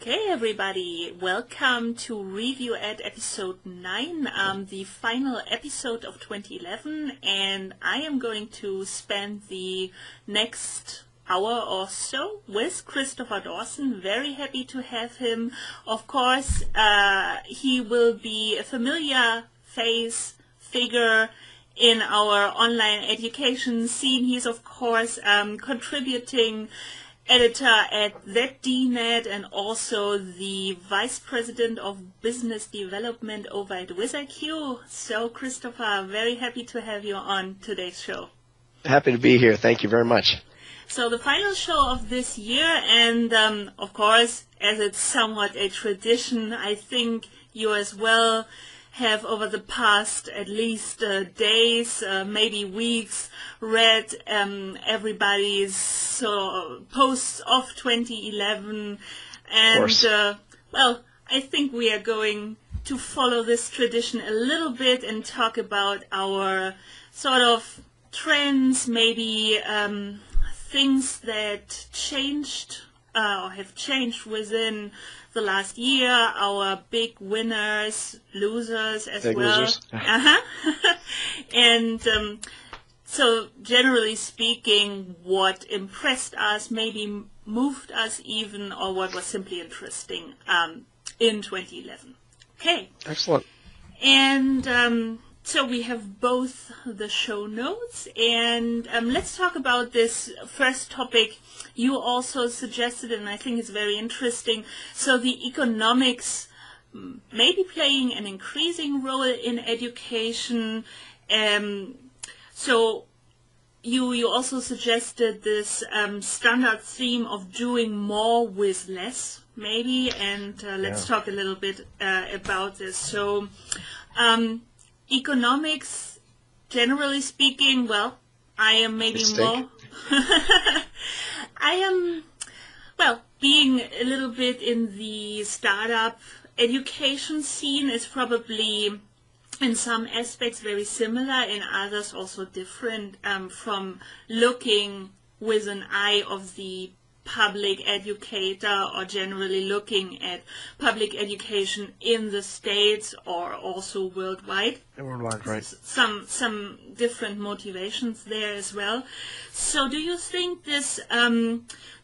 Okay, everybody, welcome to Review Ed episode 9, the final episode of 2011, and I am going to spend the next hour or so with Christopher Dawson. Very happy to have him. Of course, he will be a familiar figure in our online education scene. He's, of course, contributing editor at ZDNet and also the Vice President of Business Development over at WizIQ. So, Christopher, very happy to have you on today's show. Happy to be here. Thank you very much. So, the final show of this year, and of course, as it's somewhat a tradition, I think you as well have over the past at least days, maybe weeks, read everybody's posts of 2011, and well, I think we are going to follow this tradition a little bit and talk about our sort of trends, maybe things that changed or have changed within the last year, our big winners, losers as big well. Losers. And so generally speaking, what impressed us, maybe moved us even, or what was simply interesting in 2011. Okay. Excellent. And so we have both the show notes, and let's talk about this first topic you also suggested, and I think it's very interesting. So the economics maybe playing an increasing role in education. So you also suggested this standard theme of doing more with less, maybe, and let's talk a little bit about this. So economics, generally speaking, well, I am maybe more... I am, well, being a little bit in the startup education scene is probably in some aspects very similar, in others also different from looking with an eye of the public educator or generally looking at public education in the States or also worldwide. Worldwide, right. Some different motivations there as well. So do you think this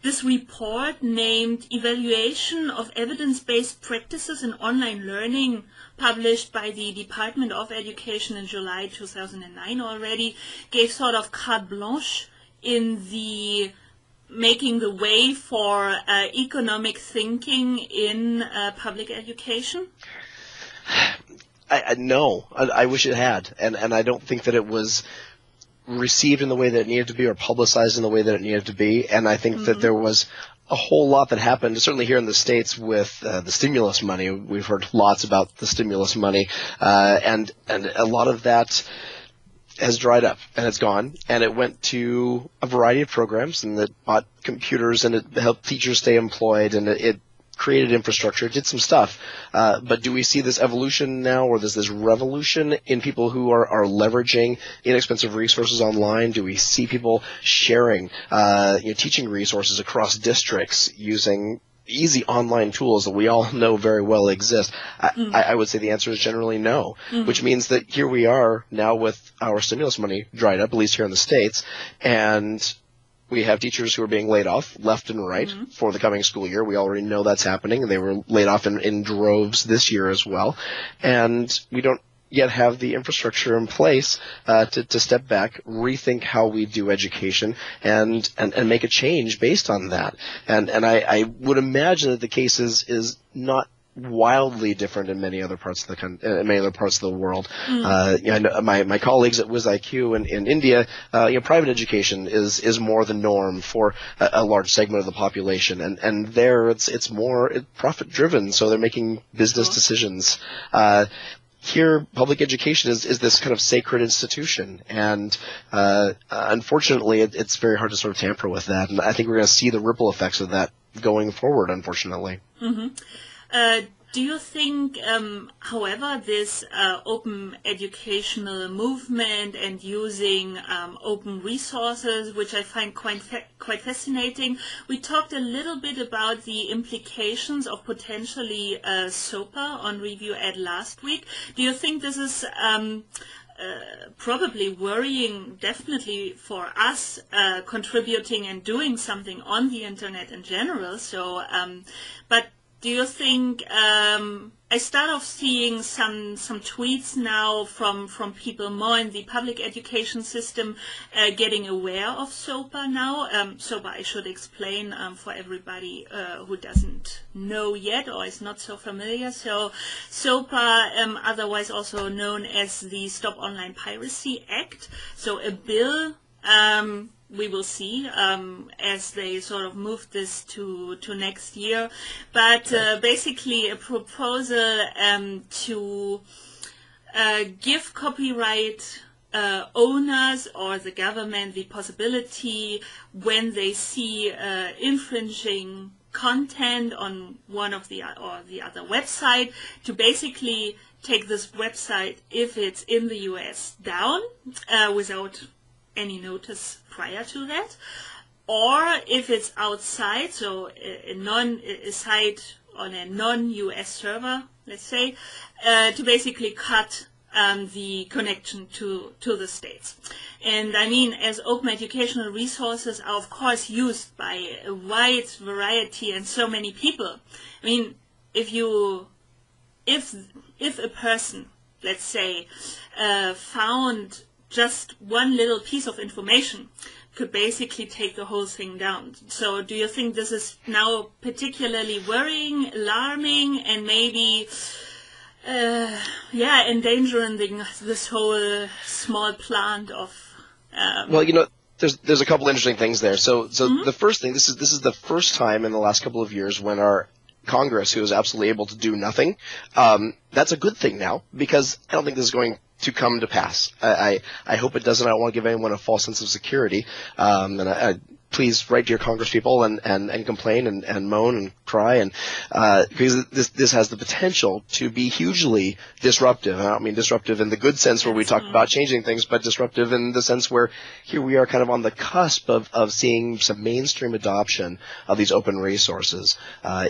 this report named Evaluation of Evidence-Based Practices in Online Learning, published by the Department of Education in July 2009 already, gave sort of carte blanche in the making the way for economic thinking in public education? No, I wish it had, and I don't think that it was received in the way that it needed to be or publicized in the way that it needed to be, and I think that there was a whole lot that happened, certainly here in the States with the stimulus money. We've heard lots about the stimulus money, and a lot of that has dried up, and it's gone, and it went to a variety of programs, and it bought computers, and it helped teachers stay employed, and it created infrastructure, it did some stuff. But do we see this evolution now, or this revolution in people who are leveraging inexpensive resources online? Do we see people sharing teaching resources across districts using easy online tools that we all know very well exist? I would say the answer is generally no, which means that here we are now with our stimulus money dried up, at least here in the States, and we have teachers who are being laid off left and right for the coming school year. We already know that's happening, and they were laid off in droves this year as well, and we don't yet have the infrastructure in place to step back, rethink how we do education, and make a change based on that. And I would imagine that the case is not wildly different in many other parts of the world. I know my colleagues at WizIQ in India, private education is more the norm for a large segment of the population, and there it's more profit driven, so they're making business decisions. Here, public education is this kind of sacred institution, and unfortunately, it's very hard to sort of tamper with that, and I think we're going to see the ripple effects of that going forward, unfortunately. Do you think, however, this open educational movement and using open resources, which I find quite fascinating, we talked a little bit about the implications of potentially SOPA on Review Ed last week. Do you think this is probably worrying, definitely for us contributing and doing something on the internet in general? So, but do you think, I start off seeing some tweets now from people more in the public education system getting aware of SOPA now. SOPA, I should explain for everybody who doesn't know yet or is not so familiar. So SOPA, otherwise also known as the Stop Online Piracy Act, so a bill we will see as they sort of move this to next year. But basically a proposal to give copyright owners or the government the possibility, when they see infringing content on one of the other website, to basically take this website, if it's in the US, down without any notice prior to that, or if it's outside, so a site on a non-US server, let's say, to basically cut the connection to the states. And I mean, as open educational resources are of course used by a wide variety and so many people. I mean, if a person, let's say, found just one little piece of information, could basically take the whole thing down. So do you think this is now particularly worrying, alarming, and maybe endangering this whole small plant of well, there's a couple interesting things there. So the first thing, this is the first time in the last couple of years when our Congress, who is absolutely able to do nothing, that's a good thing now, because I don't think this is going to come to pass. I hope it doesn't. I don't want to give anyone a false sense of security. And please write to your congresspeople and complain and moan and cry, and because this has the potential to be hugely disruptive. I don't mean disruptive in the good sense where we talk about changing things, but disruptive in the sense where here we are kind of on the cusp of seeing some mainstream adoption of these open resources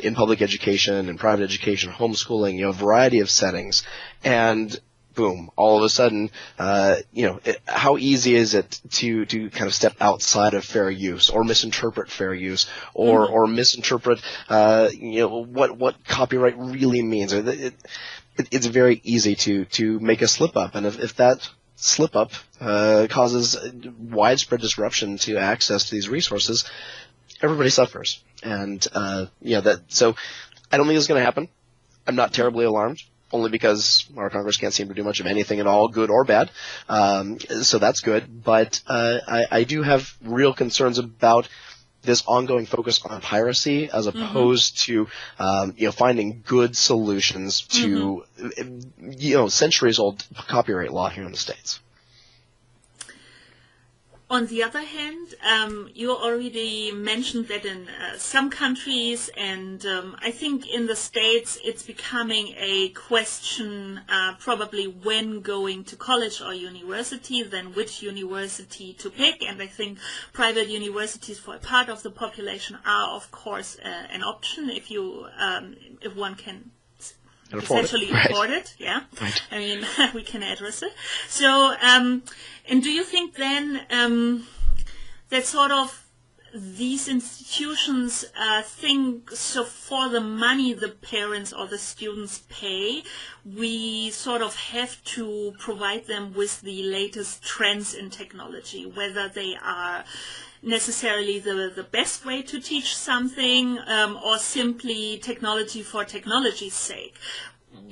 in public education, in private education, homeschooling, a variety of settings. And boom, all of a sudden, how easy is it to kind of step outside of fair use, or misinterpret fair use, or misinterpret, what copyright really means? It's very easy to make a slip up, and if that slip up causes widespread disruption to access to these resources, everybody suffers. And so I don't think it's going to happen. I'm not terribly alarmed, only because our Congress can't seem to do much of anything at all, good or bad. So that's good. But I do have real concerns about this ongoing focus on piracy, as opposed to finding good solutions to centuries-old copyright law here in the States. On the other hand, you already mentioned that in some countries, and I think in the States, it's becoming a question probably when going to college or university, then which university to pick. And I think private universities for a part of the population are, of course, an option if one can essentially afford it, yeah. Right. I mean, we can address it. So, and do you think then that sort of these institutions think, so for the money the parents or the students pay, we sort of have to provide them with the latest trends in technology, whether they are necessarily the best way to teach something, or simply technology for technology's sake?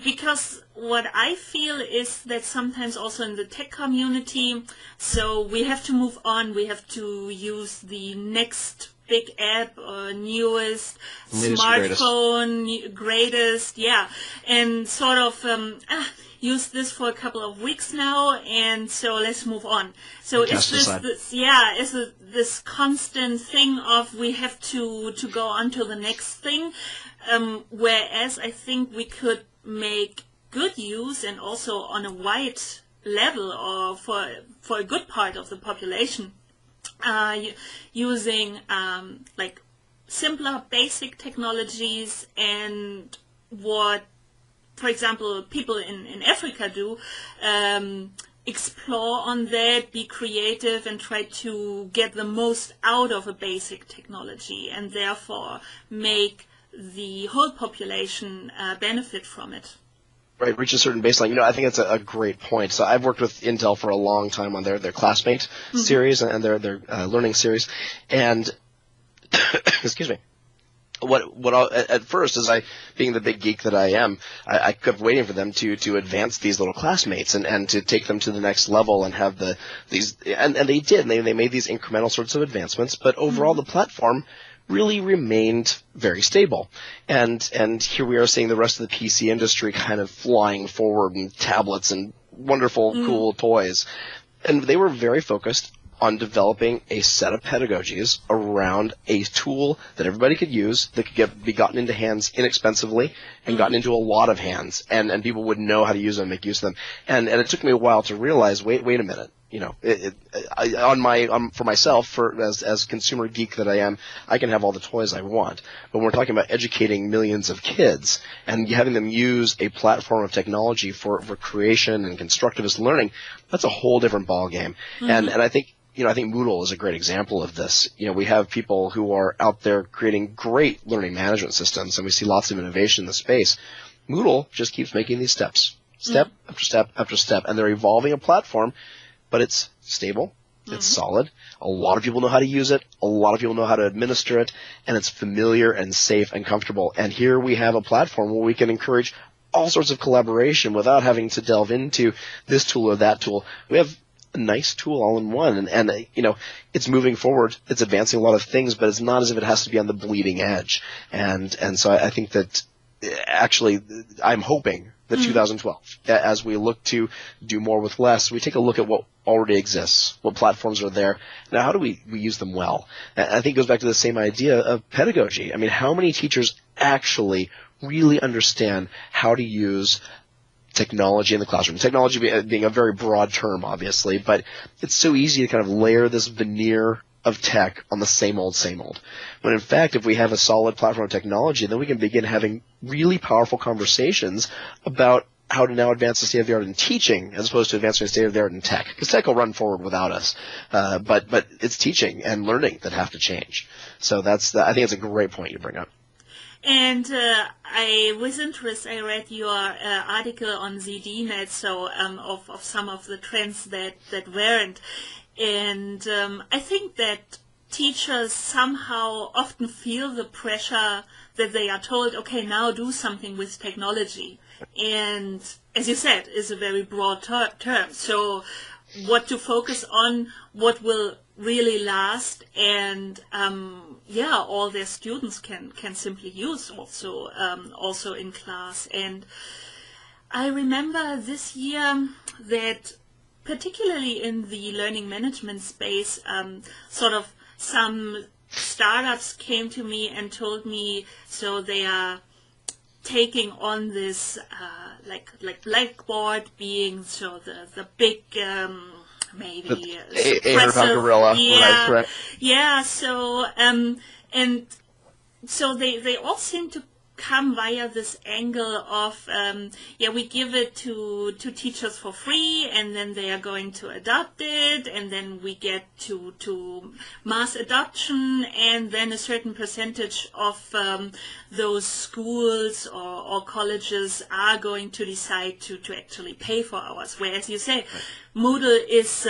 Because what I feel is that sometimes also in the tech community, so we have to move on, we have to use the next big app or newest smartphone, greatest, yeah, and sort of use this for a couple of weeks now, and so let's move on. So is this constant thing of we have to go on to the next thing? Whereas I think we could make good use, and also on a wide level, or for a good part of the population, using like simpler basic technologies, and what, for example, people in Africa do, explore on that, be creative, and try to get the most out of a basic technology, and therefore make the whole population benefit from it. Right, reach a certain baseline. I think that's a great point. So I've worked with Intel for a long time on their Classmate series and their learning series, and excuse me. At first, as being the big geek that I am, I kept waiting for them to advance these little classmates and to take them to the next level and have these, and they did. They made these incremental sorts of advancements, but overall the platform really remained very stable. And here we are seeing the rest of the PC industry kind of flying forward, and tablets and wonderful, cool toys. And they were very focused on developing a set of pedagogies around a tool that everybody could use, that could be gotten into hands inexpensively and gotten into a lot of hands, and people would know how to use them and make use of them. And it took me a while to realize, wait a minute. For myself, as consumer geek that I am, I can have all the toys I want. But when we're talking about educating millions of kids and having them use a platform of technology for creation and constructivist learning, that's a whole different ballgame. And I think Moodle is a great example of this. We have people who are out there creating great learning management systems, and we see lots of innovation in the space. Moodle just keeps making these steps, step after step after step, and they're evolving a platform. But it's stable, it's solid, a lot of people know how to use it, a lot of people know how to administer it, and it's familiar and safe and comfortable. And here we have a platform where we can encourage all sorts of collaboration without having to delve into this tool or that tool. We have a nice tool all in one, and it's moving forward, it's advancing a lot of things, but it's not as if it has to be on the bleeding edge. And so I think that actually I'm hoping that 2012, as we look to do more with less, we take a look at what already exists, what platforms are there. Now, how do we use them well? And I think it goes back to the same idea of pedagogy. I mean, how many teachers actually really understand how to use technology in the classroom? Technology being a very broad term, obviously, but it's so easy to kind of layer this veneer of tech on the same old. When in fact, if we have a solid platform of technology, then we can begin having really powerful conversations about how to now advance the state of the art in teaching as opposed to advancing the state of the art in tech. Because tech will run forward without us. But it's teaching and learning that have to change. So I think it's a great point you bring up. And with interest, I read your article on ZDNet, so of some of the trends that weren't. And I think that teachers somehow often feel the pressure that they are told, okay, now do something with technology. And as you said, is a very broad term. So what to focus on, what will really last, and all their students can simply use also in class. And I remember this year that particularly in the learning management space, sort of some startups came to me and told me, so they are taking on this like Blackboard being so the big maybe suppressive, gorilla, right? Yeah. So and so they all seem to come via this angle of we give it to teachers for free, and then they are going to adopt it, and then we get to mass adoption, and then a certain percentage of those schools or colleges are going to decide to actually pay for ours. Whereas you say Moodle is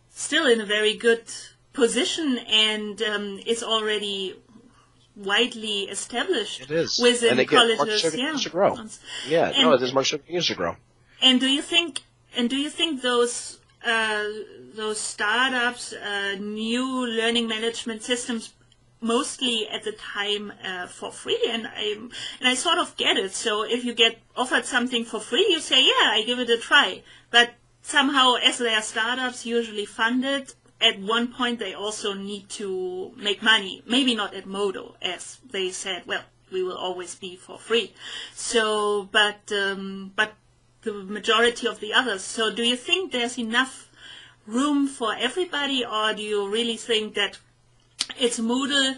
still in a very good position, and is already widely established within colleges. To grow. There's much to grow. And do you think those startups, new learning management systems, mostly at the time for free? And I sort of get it. So if you get offered something for free, you say, yeah, I give it a try. But somehow, as they are startups, usually funded, at one point they also need to make money. Maybe not at Modo, as they said, well, we will always be for free. So, but the majority of the others. So do you think there's enough room for everybody, or do you really think that it's Moodle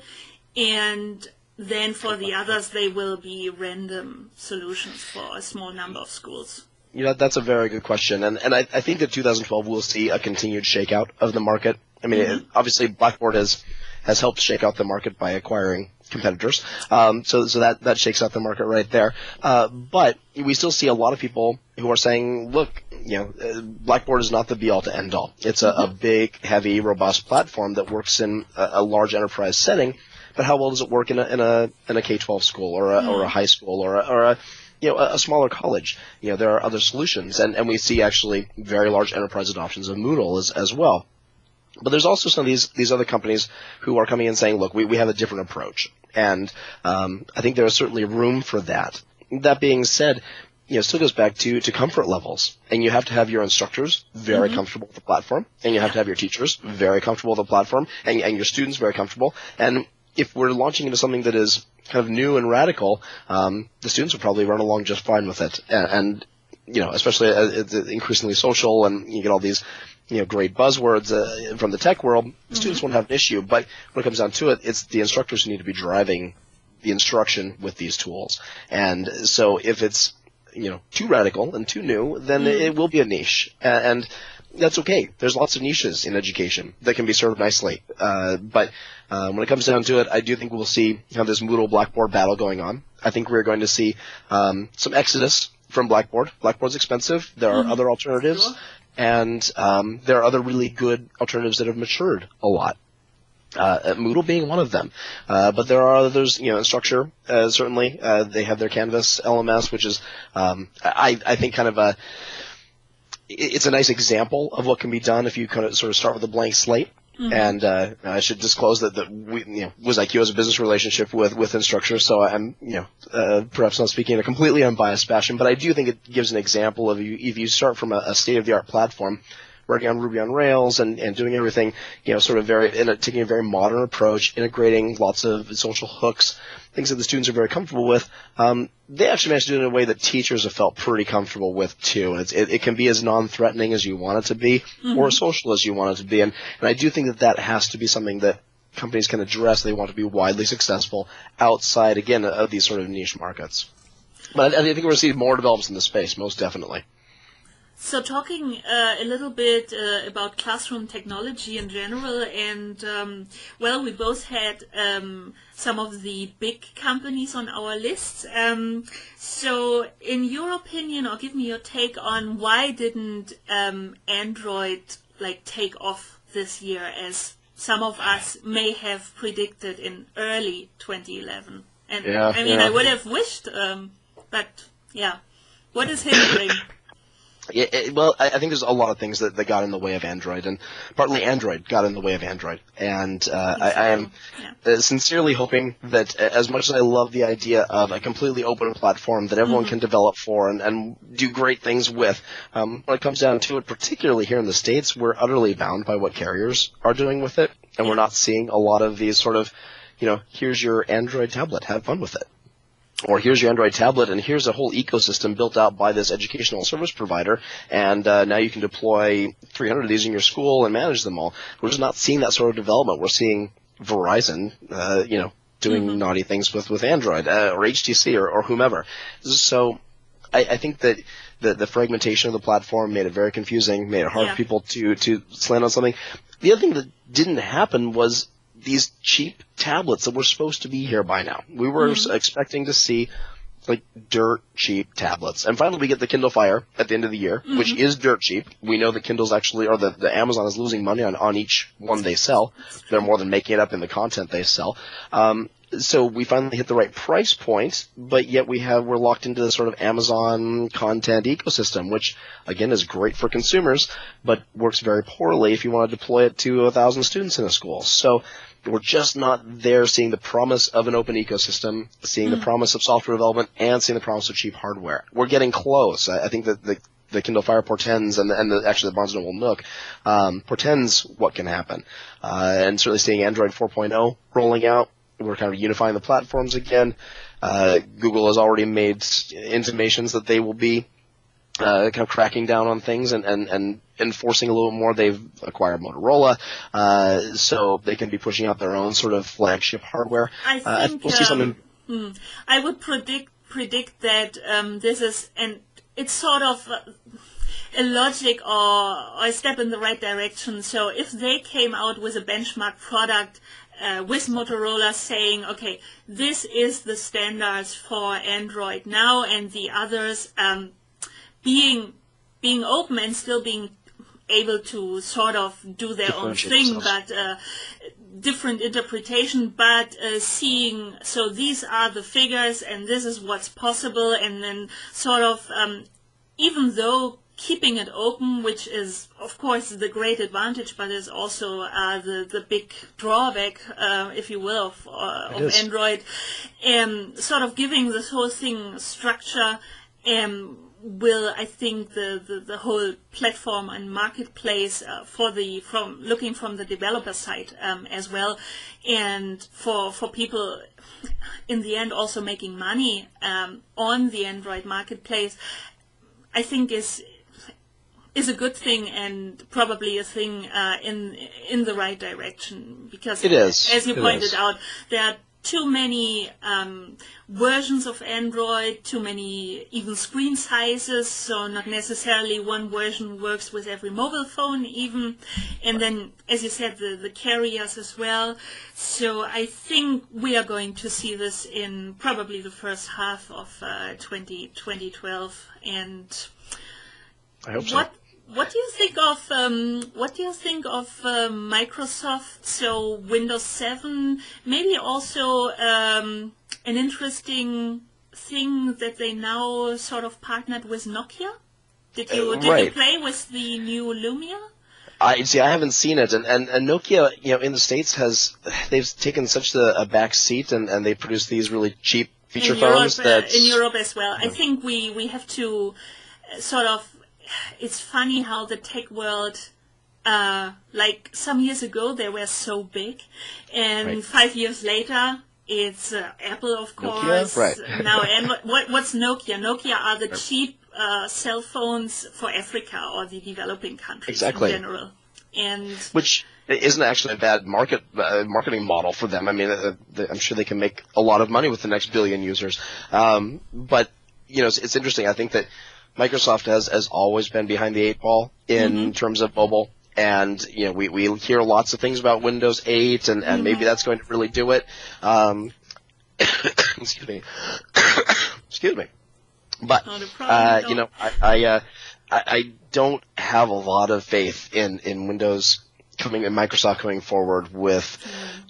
and then for the others they will be random solutions for a small number of schools? You know, that's a very good question, and I think that 2012 will see a continued shakeout of the market. I mean, obviously Blackboard has helped shake out the market by acquiring competitors, so that shakes out the market right there. But we still see a lot of people who are saying, look, you know, Blackboard is not the be all to end all. It's a big, heavy, robust platform that works in a large enterprise setting. But how well does it work in a K-12 school or a high school or a smaller college? You know, there are other solutions, and we see actually very large enterprise adoptions of Moodle as well. But there's also some of these other companies who are coming in saying, look, we have a different approach. And I think there is certainly room for that. That being said, you know, it still goes back to comfort levels. And you have to have your instructors very comfortable with the platform. And you have to have your teachers very comfortable with the platform. And your students very comfortable. And if we're launching into something that is kind of new and radical, the students will probably run along just fine with it. And you know, especially it's increasingly social and you get all these, you know, great buzzwords from the tech world, students won't have an issue. But when it comes down to it, it's the instructors who need to be driving the instruction with these tools. And so if it's, you know, too radical and too new, then it will be a niche. And that's okay. There's lots of niches in education that can be served nicely. But when it comes down to it, I do think we'll see this Moodle Blackboard battle going on. I think we're going to see some exodus from Blackboard. Blackboard's expensive. There are other alternatives. Sure. And there are other really good alternatives that have matured a lot. Moodle being one of them. But there are others, you know, Instructure, certainly. They have their Canvas LMS, which is, I think, kind of it's a nice example of what can be done if you kind of sort of start with a blank slate. And I should disclose that we, you know, WizIQ has a business relationship with Instructure, so I'm, you know, perhaps not speaking in a completely unbiased fashion, but I do think it gives an example of if you start from a state-of-the-art platform, working on Ruby on Rails and doing everything, you know, sort of taking a very modern approach, integrating lots of social hooks, things that the students are very comfortable with. They actually managed to do it in a way that teachers have felt pretty comfortable with too. And it can be as non-threatening as you want it to be, or as social as you want it to be. And I do think that has to be something that companies can address. They want to be widely successful outside, again, of these sort of niche markets. But I think we're going to see more developments in this space, most definitely. So talking a little bit about classroom technology in general, and well, we both had some of the big companies on our list. So in your opinion, or give me your take on why didn't Android take off this year as some of us may have predicted in early 2011? And I would have wished, but yeah, what is hindering? Well, I think there's a lot of things that got in the way of Android, and partly Android got in the way of Android. And I am sincerely hoping that, as much as I love the idea of a completely open platform that everyone can develop for and do great things with, when it comes down to it, particularly here in the States, we're utterly bound by what carriers are doing with it, and we're not seeing a lot of these sort of, you know, here's your Android tablet, have fun with it. Or here's your Android tablet, and here's a whole ecosystem built out by this educational service provider, and now you can deploy 300 of these in your school and manage them all. We're just not seeing that sort of development. We're seeing Verizon, you know, doing naughty things with Android, or HTC, or whomever. So I think that the fragmentation of the platform made it very confusing, made it hard for people to slant on something. The other thing that didn't happen was these cheap tablets that were supposed to be here by now. We were expecting to see dirt cheap tablets. And finally we get the Kindle Fire at the end of the year, which is dirt cheap. We know that Kindle's actually, or the Amazon is losing money on each one they sell. They're more than making it up in the content they sell. So we finally hit the right price point, but yet we're locked into this sort of Amazon content ecosystem, which again is great for consumers, but works very poorly if you want to deploy it to 1,000 students in a school. So we're just not there seeing the promise of an open ecosystem, seeing the promise of software development, and seeing the promise of cheap hardware. We're getting close. I think that the Kindle Fire portends, and actually the Barnes & Noble Nook portends what can happen. And certainly seeing Android 4.0 rolling out, we're kind of unifying the platforms again. Google has already made intimations that they will be kind of cracking down on things and enforcing a little more. They've acquired Motorola, so they can be pushing out their own sort of flagship hardware. I think we'll see something. I would predict that this is, and it's sort of a logic or a step in the right direction. So if they came out with a benchmark product with Motorola saying, okay, this is the standards for Android now, and the others being open and still being able to sort of do their own thing, but different interpretation, but seeing, so these are the figures and this is what's possible, and then sort of, even though keeping it open, which is of course the great advantage, but is also the big drawback, if you will, of Android, sort of giving this whole thing structure, will, I think, the whole platform and marketplace looking from the developer side as well, and for people in the end also making money on the Android marketplace, I think is a good thing, and probably a thing in the right direction, because it is, as you pointed out, there are too many versions of Android, too many even screen sizes, so not necessarily one version works with every mobile phone even, and then, as you said, the carriers as well. So I think we are going to see this in probably the first half of 2012, and I hope so. What do you think of Microsoft? So Windows 7, maybe also an interesting thing that they now sort of partnered with Nokia. Did you play with the new Lumia? I haven't seen it, and Nokia, in the States they've taken such a back seat, and they produce these really cheap feature phones in Europe as well. I think we have to sort of. It's funny how the tech world, like some years ago, they were so big, and 5 years later, it's Apple, of course. Nokia? Right. Now, and what's Nokia? Nokia are the cheap cell phones for Africa or the developing countries in general. And which isn't actually a bad marketing model for them. I mean, I'm sure they can make a lot of money with the next billion users. But, it's interesting. I think that Microsoft has always been behind the eight ball in terms of mobile, and we hear lots of things about Windows 8, and maybe that's going to really do it. Excuse me. But I don't have a lot of faith in Windows Microsoft coming forward with,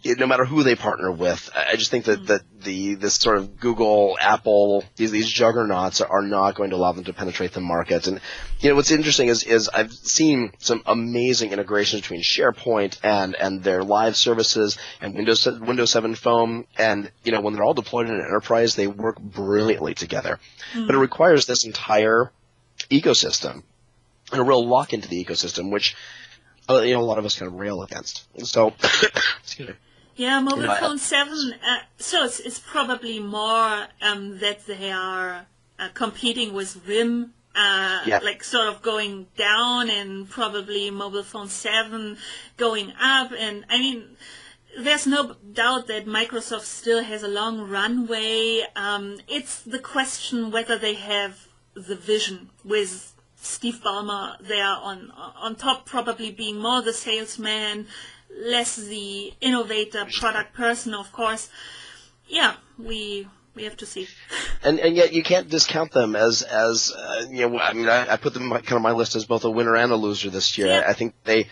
no matter who they partner with. I just think that this sort of Google, Apple, these juggernauts are not going to allow them to penetrate the market. And what's interesting is I've seen some amazing integrations between SharePoint and their live services and Windows 7 Phone, and when they're all deployed in an enterprise, they work brilliantly together. But it requires this entire ecosystem and a real lock into the ecosystem, which a lot of us kind of rail against. So, excuse me. Yeah, mobile phone 7. So it's probably more that they are competing with RIM, like sort of going down, and probably mobile phone 7 going up. And I mean, there's no doubt that Microsoft still has a long runway. It's the question whether they have the vision with Steve Ballmer there on top, probably being more the salesman, less the innovator, product person, of course. Yeah, we have to see. And yet you can't discount them as I mean, I put them kind of my list as both a winner and a loser this year. Yeah. I think they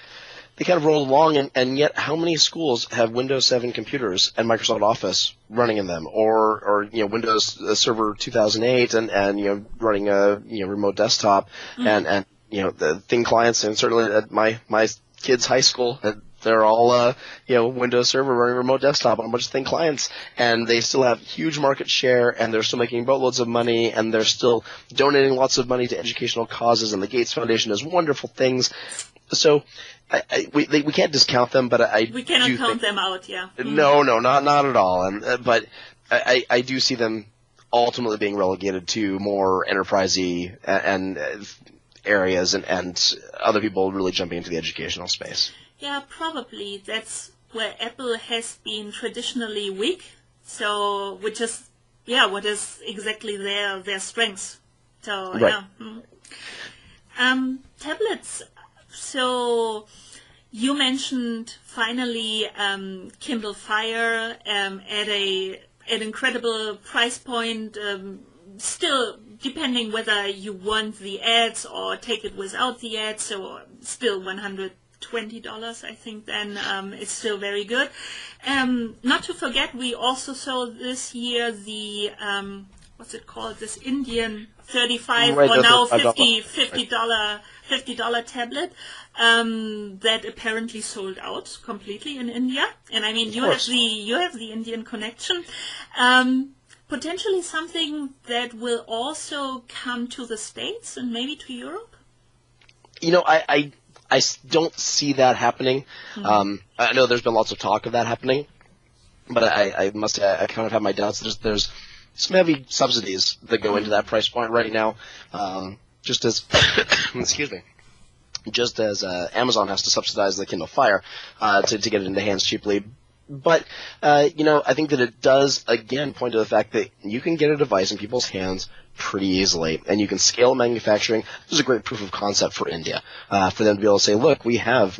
kind of rolled along, and yet how many schools have Windows 7 computers and Microsoft Office running in them, or Windows Server 2008 and running a remote desktop, and the thin clients, and certainly at my kids' high school, they're all Windows Server running remote desktop on a bunch of thin clients, and they still have huge market share, and they're still making boatloads of money, and they're still donating lots of money to educational causes, and the Gates Foundation does wonderful things. So we can't discount them, but we cannot count them out. Yeah. No, not at all. And but I do see them ultimately being relegated to more enterprisey and areas, and other people really jumping into the educational space. Yeah, probably. That's where Apple has been traditionally weak. So, which is, what is exactly their strengths. So, Right. Tablets. So, you mentioned finally Kindle Fire at an incredible price point. Still, depending whether you want the ads or take it without the ads, so still $120, I think, then it's still very good. Not to forget, we also saw this year the, what's it called, this Indian 35 Right, or now $50. $50 tablet that apparently sold out completely in India. And I mean, you have the Indian connection. Potentially something that will also come to the States and maybe to Europe? I don't see that happening. Mm-hmm. I know there's been lots of talk of that happening, but I must say I kind of have my doubts. There's some heavy subsidies that go into that price point right now, just as excuse me, just as Amazon has to subsidize the Kindle Fire to get it into hands cheaply. But, I think that it does, again, point to the fact that you can get a device in people's hands pretty easily, and you can scale manufacturing. This is a great proof of concept for India, for them to be able to say, look, we have,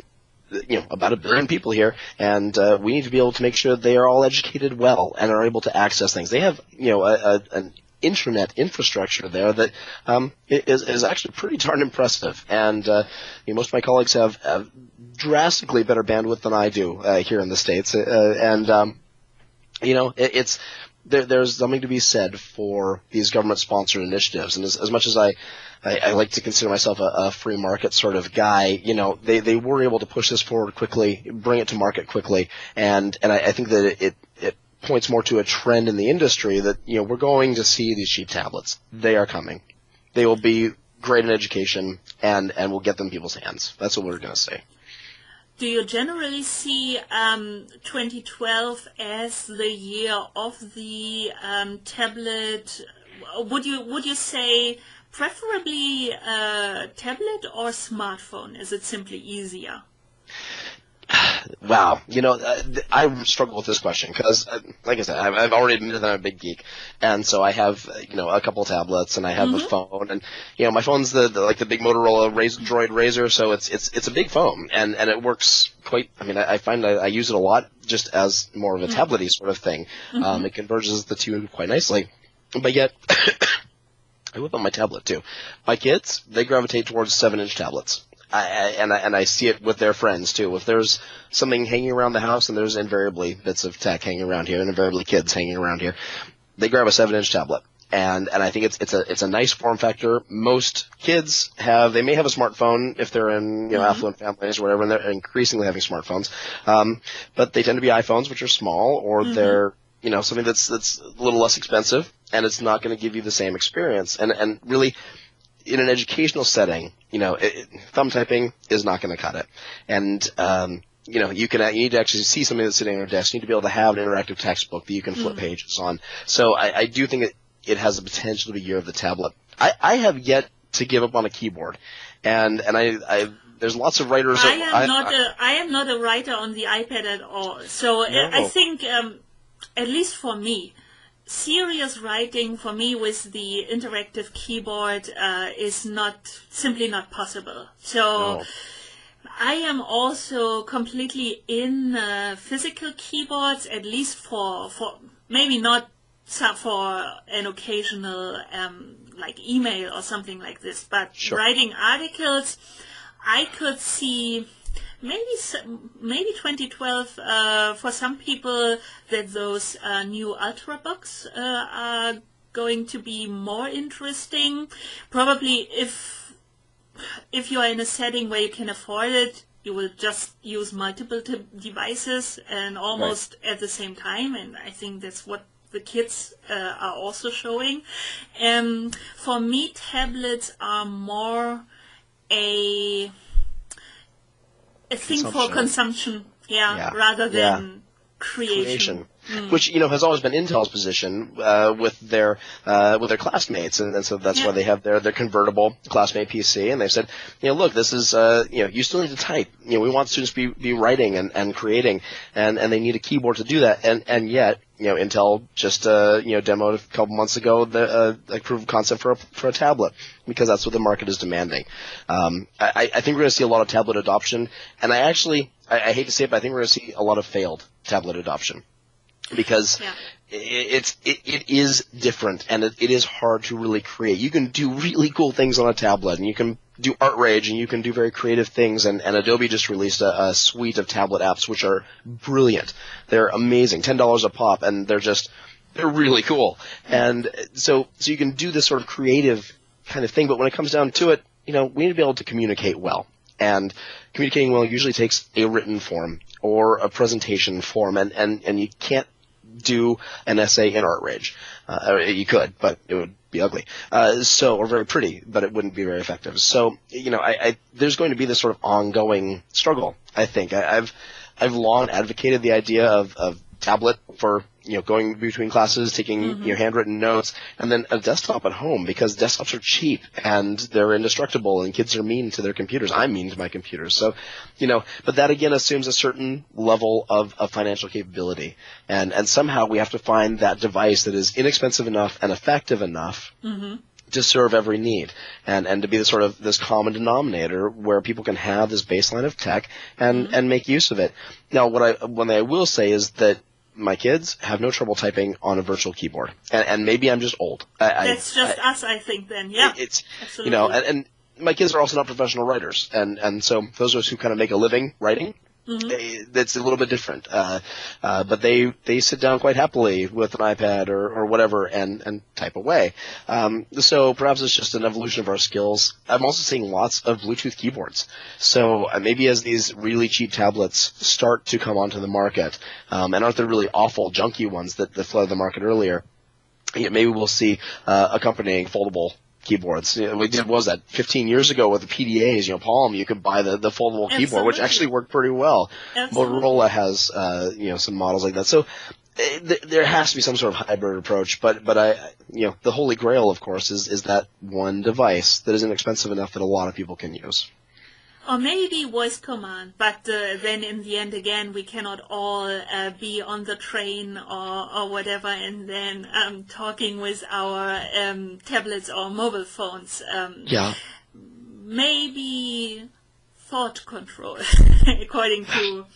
about 1 billion people here, and we need to be able to make sure they are all educated well and are able to access things. They have, an internet infrastructure there that is actually pretty darn impressive, and most of my colleagues have drastically better bandwidth than I do here in the States, it's there's something to be said for these government-sponsored initiatives, and as much as I like to consider myself a free market sort of guy, they were able to push this forward quickly, bring it to market quickly, and I think that it points more to a trend in the industry that, we're going to see these cheap tablets. They are coming. They will be great in education, and we'll get them in people's hands. That's what we're going to see. Do you generally see 2012 as the year of the tablet? Would you say preferably tablet or smartphone? Is it simply easier? Wow. I struggle with this question because, like I said, I've already admitted that I'm a big geek. And so I have, a couple tablets, and I have a phone, and, my phone's the big Motorola Droid Razr, so it's a big phone, and it works quite, I find I use it a lot just as more of a tablet-y sort of thing. It converges the two quite nicely. But yet, I whip out my tablet too. My kids, they gravitate towards 7-inch tablets. I see it with their friends too. If there's something hanging around the house, and there's invariably bits of tech hanging around here, and invariably kids hanging around here, they grab a 7-inch tablet. And I think it's a nice form factor. Most kids they may have a smartphone if they're in affluent families or whatever, and they're increasingly having smartphones. But they tend to be iPhones, which are small, or they're something that's a little less expensive, and it's not going to give you the same experience. And really, in an educational setting, thumb typing is not going to cut it. And, you need to actually see something that's sitting on your desk. You need to be able to have an interactive textbook that you can flip pages on. So I do think it has the potential to be year of the tablet. I have yet to give up on a keyboard. And I there's lots of writers. I am not a writer on the iPad at all. So no. I think, at least for me, serious writing for me with the interactive keyboard is simply not possible. So I am also completely in physical keyboards, at least for maybe not for an occasional like email or something like this, but writing articles, I could see maybe 2012 for some people that those new Ultrabooks are going to be more interesting. Probably if you are in a setting where you can afford it, you will just use multiple devices and almost at the same time, and I think that's what the kids are also showing. For me, tablets are more a thing for consumption, rather than creation. which has always been Intel's position with their classmates, and so that's why they have their convertible classmate PC, and they've said, look, this is you still need to type. We want students to be writing and creating, and they need a keyboard to do that, and yet Intel just demoed a couple months ago the proof of concept for a tablet, because that's what the market is demanding. I think we're going to see a lot of tablet adoption, and I hate to say it, but I think we're going to see a lot of failed tablet adoption, because it is different, and it is hard to really create. You can do really cool things on a tablet, and you can do art rage, and you can do very creative things, and Adobe just released a suite of tablet apps which are brilliant. They're amazing, $10 a pop, and they're really cool. And so you can do this sort of creative kind of thing, but when it comes down to it, we need to be able to communicate well. And communicating well usually takes a written form or a presentation form, and you can't do an essay in art rage. You could, but it would be ugly. Or very pretty, but it wouldn't be very effective. So, there's going to be this sort of ongoing struggle, I think. I've long advocated the idea of tablet for, going between classes, taking handwritten notes, and then a desktop at home, because desktops are cheap and they're indestructible, and kids are mean to their computers. I'm mean to my computers. So, but that again assumes a certain level of financial capability. And somehow we have to find that device that is inexpensive enough and effective enough to serve every need, and to be the sort of this common denominator where people can have this baseline of tech and make use of it. Now, one thing I will say is that my kids have no trouble typing on a virtual keyboard, and maybe I'm just old. That's just us, I think. Then, yeah, it's absolutely. And my kids are also not professional writers, and so those of us who kind of make a living writing, that's a little bit different. But they sit down quite happily with an iPad or whatever and type away. So perhaps it's just an evolution of our skills. I'm also seeing lots of Bluetooth keyboards. So maybe as these really cheap tablets start to come onto the market, and aren't the really awful, junky ones that flooded the market earlier, maybe we'll see accompanying foldable keyboards. We did, what was that, 15 years ago with the PDAs, Palm, you could buy the foldable keyboard, which actually worked pretty well. Absolutely. Motorola has, some models like that. So there has to be some sort of hybrid approach, but the holy grail, of course, is that one device that is inexpensive enough that a lot of people can use. Or maybe voice command, but then in the end, again, we cannot all be on the train or whatever, and then talking with our tablets or mobile phones. Maybe thought control, according to...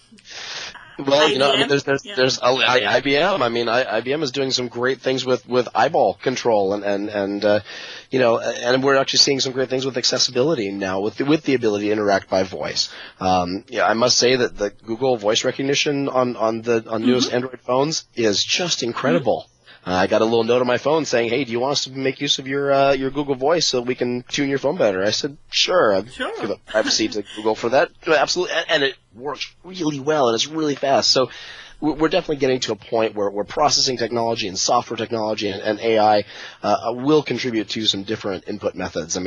Well, IBM. There's IBM. IBM is doing some great things with eyeball control, and we're actually seeing some great things with accessibility now, with the ability to interact by voice. I must say that the Google voice recognition on newest Android phones is just incredible. I got a little note on my phone saying, "Hey, do you want us to make use of your Google Voice so we can tune your phone better?" I said, "Sure." I'd give up privacy to Google for that. Absolutely, and it works really well, and it's really fast. So we're definitely getting to a point where processing technology and software technology and AI will contribute to some different input methods.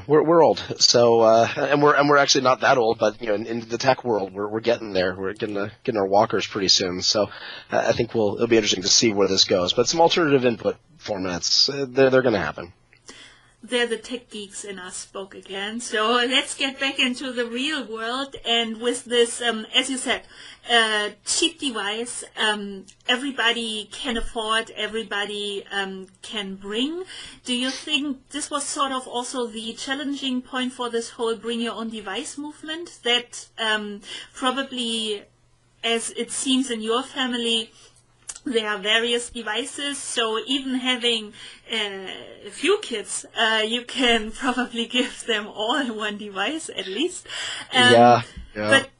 We're old, so and we're actually not that old, but in the tech world, we're getting there. We're getting our walkers pretty soon. So I think it'll be interesting to see where this goes. But some alternative input formats, they're going to happen. There the tech geeks in us spoke again. So let's get back into the real world. And with this, as you said, cheap device, everybody can afford, everybody can bring. Do you think this was sort of also the challenging point for this whole bring your own device movement? That probably, as it seems in your family, there are various devices, so even having a few kids, you can probably give them all one device at least. Yeah. But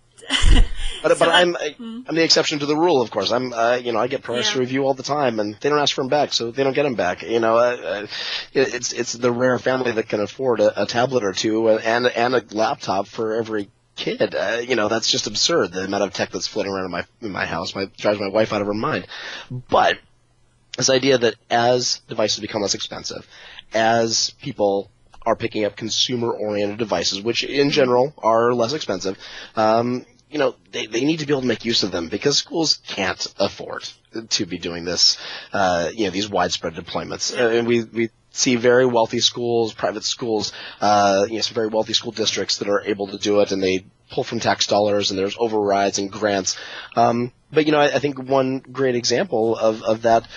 I'm the exception to the rule, of course. I get press to review all the time, and they don't ask for them back, so they don't get them back. It's the rare family that can afford a tablet or two and a laptop for every kid. That's just absurd, the amount of tech that's floating around in my house. Drives my wife out of her mind. But this idea that as devices become less expensive, as people are picking up consumer-oriented devices, which in general are less expensive, they need to be able to make use of them because schools can't afford to be doing this, these widespread deployments. And we see very wealthy schools, private schools, some very wealthy school districts that are able to do it, and they pull from tax dollars, and there's overrides and grants. But I think one great example of that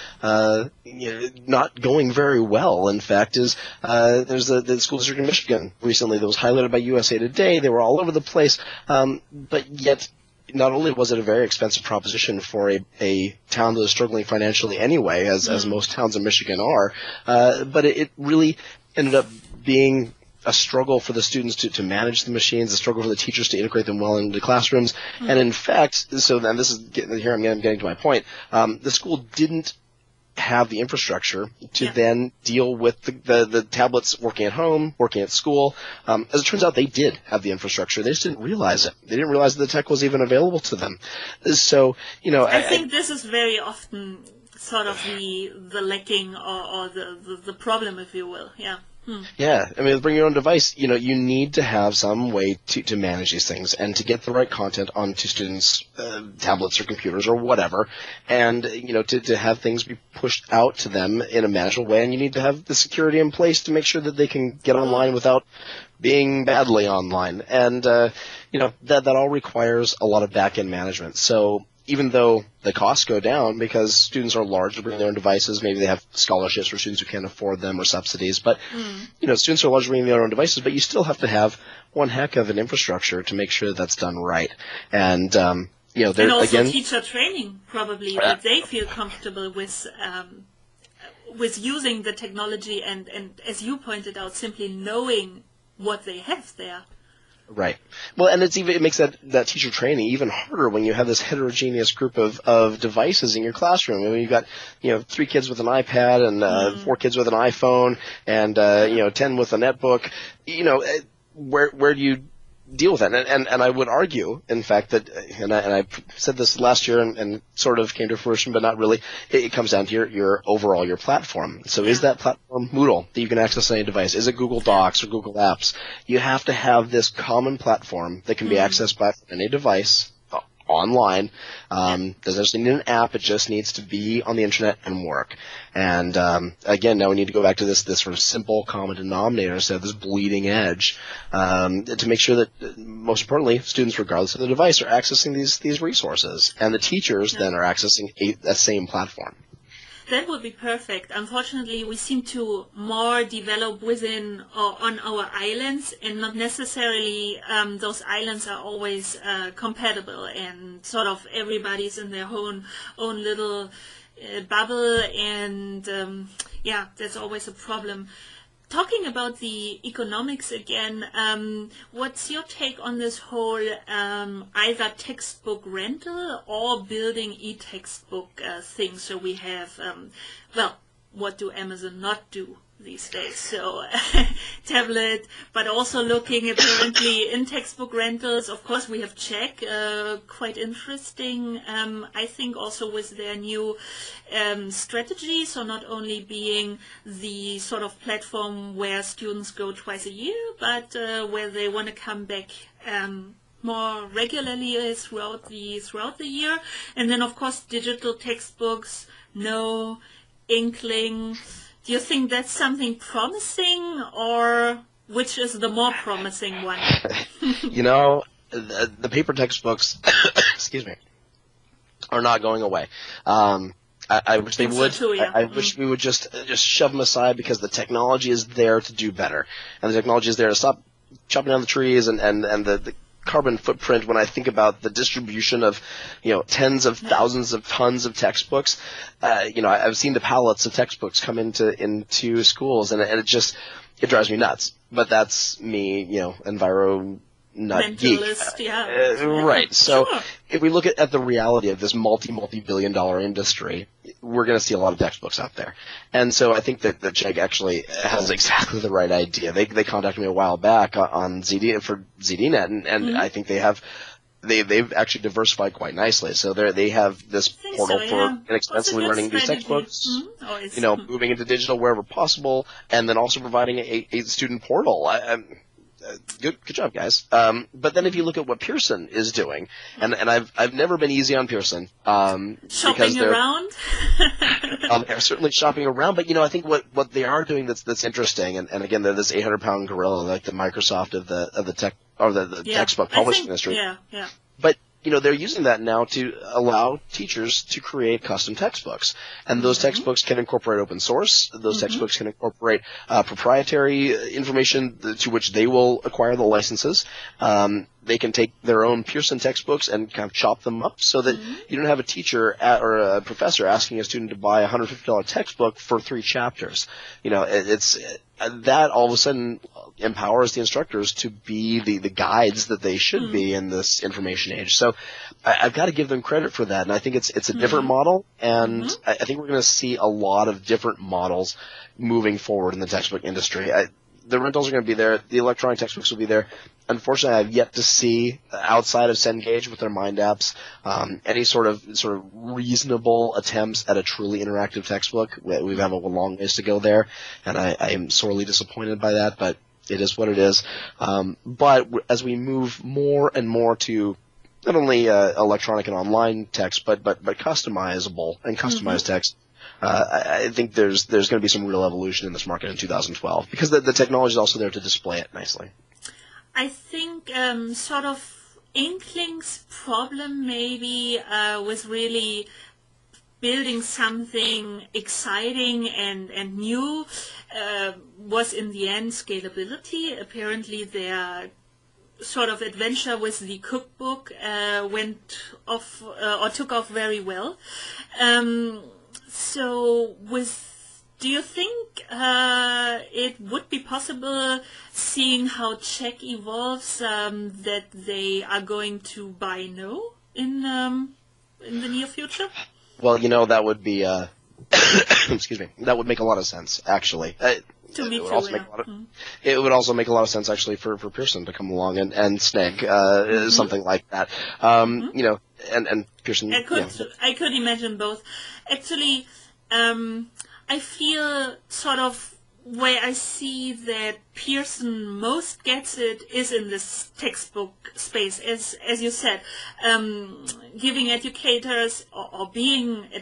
not going very well, in fact, is there's the school district in Michigan recently that was highlighted by USA Today. They were all over the place, but yet not only was it a very expensive proposition for a town that was struggling financially anyway, as most towns in Michigan are, but it really ended up being a struggle for the students to manage the machines, a struggle for the teachers to integrate them well into classrooms. And in fact, so then here I'm getting to my point, the school didn't have the infrastructure to then deal with the tablets working at home, working at school. As it turns out, they did have the infrastructure. They just didn't realize it. They didn't realize the tech was even available to them. So, I think this is very often sort of the lacking or the problem, if you will. Yeah. Yeah, I mean, bring your own device. You need to have some way to manage these things and to get the right content onto students' tablets or computers or whatever, and to have things be pushed out to them in a manageable way. And you need to have the security in place to make sure that they can get online without being badly online. And that all requires a lot of back-end management. So even though the costs go down because students are large to bring their own devices, maybe they have scholarships for students who can't afford them or subsidies, but students are large to bring their own devices, but you still have to have one heck of an infrastructure to make sure that's done right. And and also teacher training, probably, that they feel comfortable with using the technology and as you pointed out, simply knowing what they have there. Right. Well, and it makes that teacher training even harder when you have this heterogeneous group of devices in your classroom. I mean, you've got 3 kids with an iPad and 4 kids with an iPhone and 10 with a netbook. Where do you deal with that? And I would argue, in fact, that and I said this last year and sort of came to fruition, but not really. It comes down to your platform. So is that platform Moodle that you can access on any device? Is it Google Docs or Google Apps? You have to have this common platform that can be accessed by any device online. Doesn't necessarily need an app. It just needs to be on the internet and work. And again, now we need to go back to this sort of simple common denominator instead of this bleeding edge to make sure that, most importantly, students, regardless of the device, are accessing these resources, and the teachers then are accessing that same platform. That would be perfect. Unfortunately, we seem to more develop within or on our islands, and not necessarily those islands are always compatible, and sort of everybody's in their own little bubble, and that's always a problem. Talking about the economics again, what's your take on this whole either textbook rental or building e-textbook thing? So we have, what do Amazon not do these days? So tablet, but also looking apparently in textbook rentals. Of course, we have Czech, quite interesting. I think also with their new strategy, so not only being the sort of platform where students go twice a year, but where they want to come back more regularly throughout the year. And then, of course, digital textbooks, no inkling. Do you think that's something promising, or which is the more promising one? The paper textbooks, excuse me, are not going away. I wish they would. So too, yeah. I wish we would just shove them aside because the technology is there to do better, and the technology is there to stop chopping down the trees and the carbon footprint. When I think about the distribution of, tens of thousands of tons of textbooks, I've seen the pallets of textbooks come into schools, and it drives me nuts. But that's me, enviro nut geek. Right. So if we look at the reality of this multi-billion-dollar industry, we're going to see a lot of textbooks out there. And so I think that Chegg actually has exactly the right idea. They contacted me a while back on ZDNet, and I think they've actually diversified quite nicely. So they have this portal for inexpensively running these textbooks, moving into digital wherever possible, and then also providing a student portal. good job, guys. But then if you look at what Pearson is doing, and I've never been easy on Pearson. Shopping around? They're certainly shopping around, but I think what they are doing that's interesting, and again, they're this 800-pound gorilla, like the Microsoft of the tech or the textbook publishing industry. Yeah. But they're using that now to allow teachers to create custom textbooks. And those textbooks can incorporate open source. Those textbooks can incorporate proprietary information to which they will acquire the licenses. They can take their own Pearson textbooks and kind of chop them up so that you don't have a teacher or a professor asking a student to buy a $150 textbook for 3 chapters. It's that all of a sudden empowers the instructors to be the guides that they should be in this information age. So I've got to give them credit for that, and I think it's a different model, and I think we're going to see a lot of different models moving forward in the textbook industry. The rentals are going to be there. The electronic textbooks will be there. Unfortunately, I've yet to see, outside of Cengage with their Mind apps, any sort of reasonable attempts at a truly interactive textbook. We have a long ways to go there, and I am sorely disappointed by that, but it is what it is. But as we move more and more to not only electronic and online text, but customizable and customized text, I think there's going to be some real evolution in this market in 2012 because the technology is also there to display it nicely. I think sort of Inkling's problem maybe was really building something exciting and new was in the end scalability. Apparently their sort of adventure with the cookbook went off or took off very well. So do you think it would be possible, seeing how Czech evolves, that they are going to buy No in the near future? Well, that would be excuse me, that would make a lot of sense, actually. To me too, It would also make a lot of sense, actually, for Pearson to come along and snag something like that. And Pearson. I could imagine both. Actually, I feel sort of where I see that Pearson most gets it is in this textbook space, as you said, giving educators or being a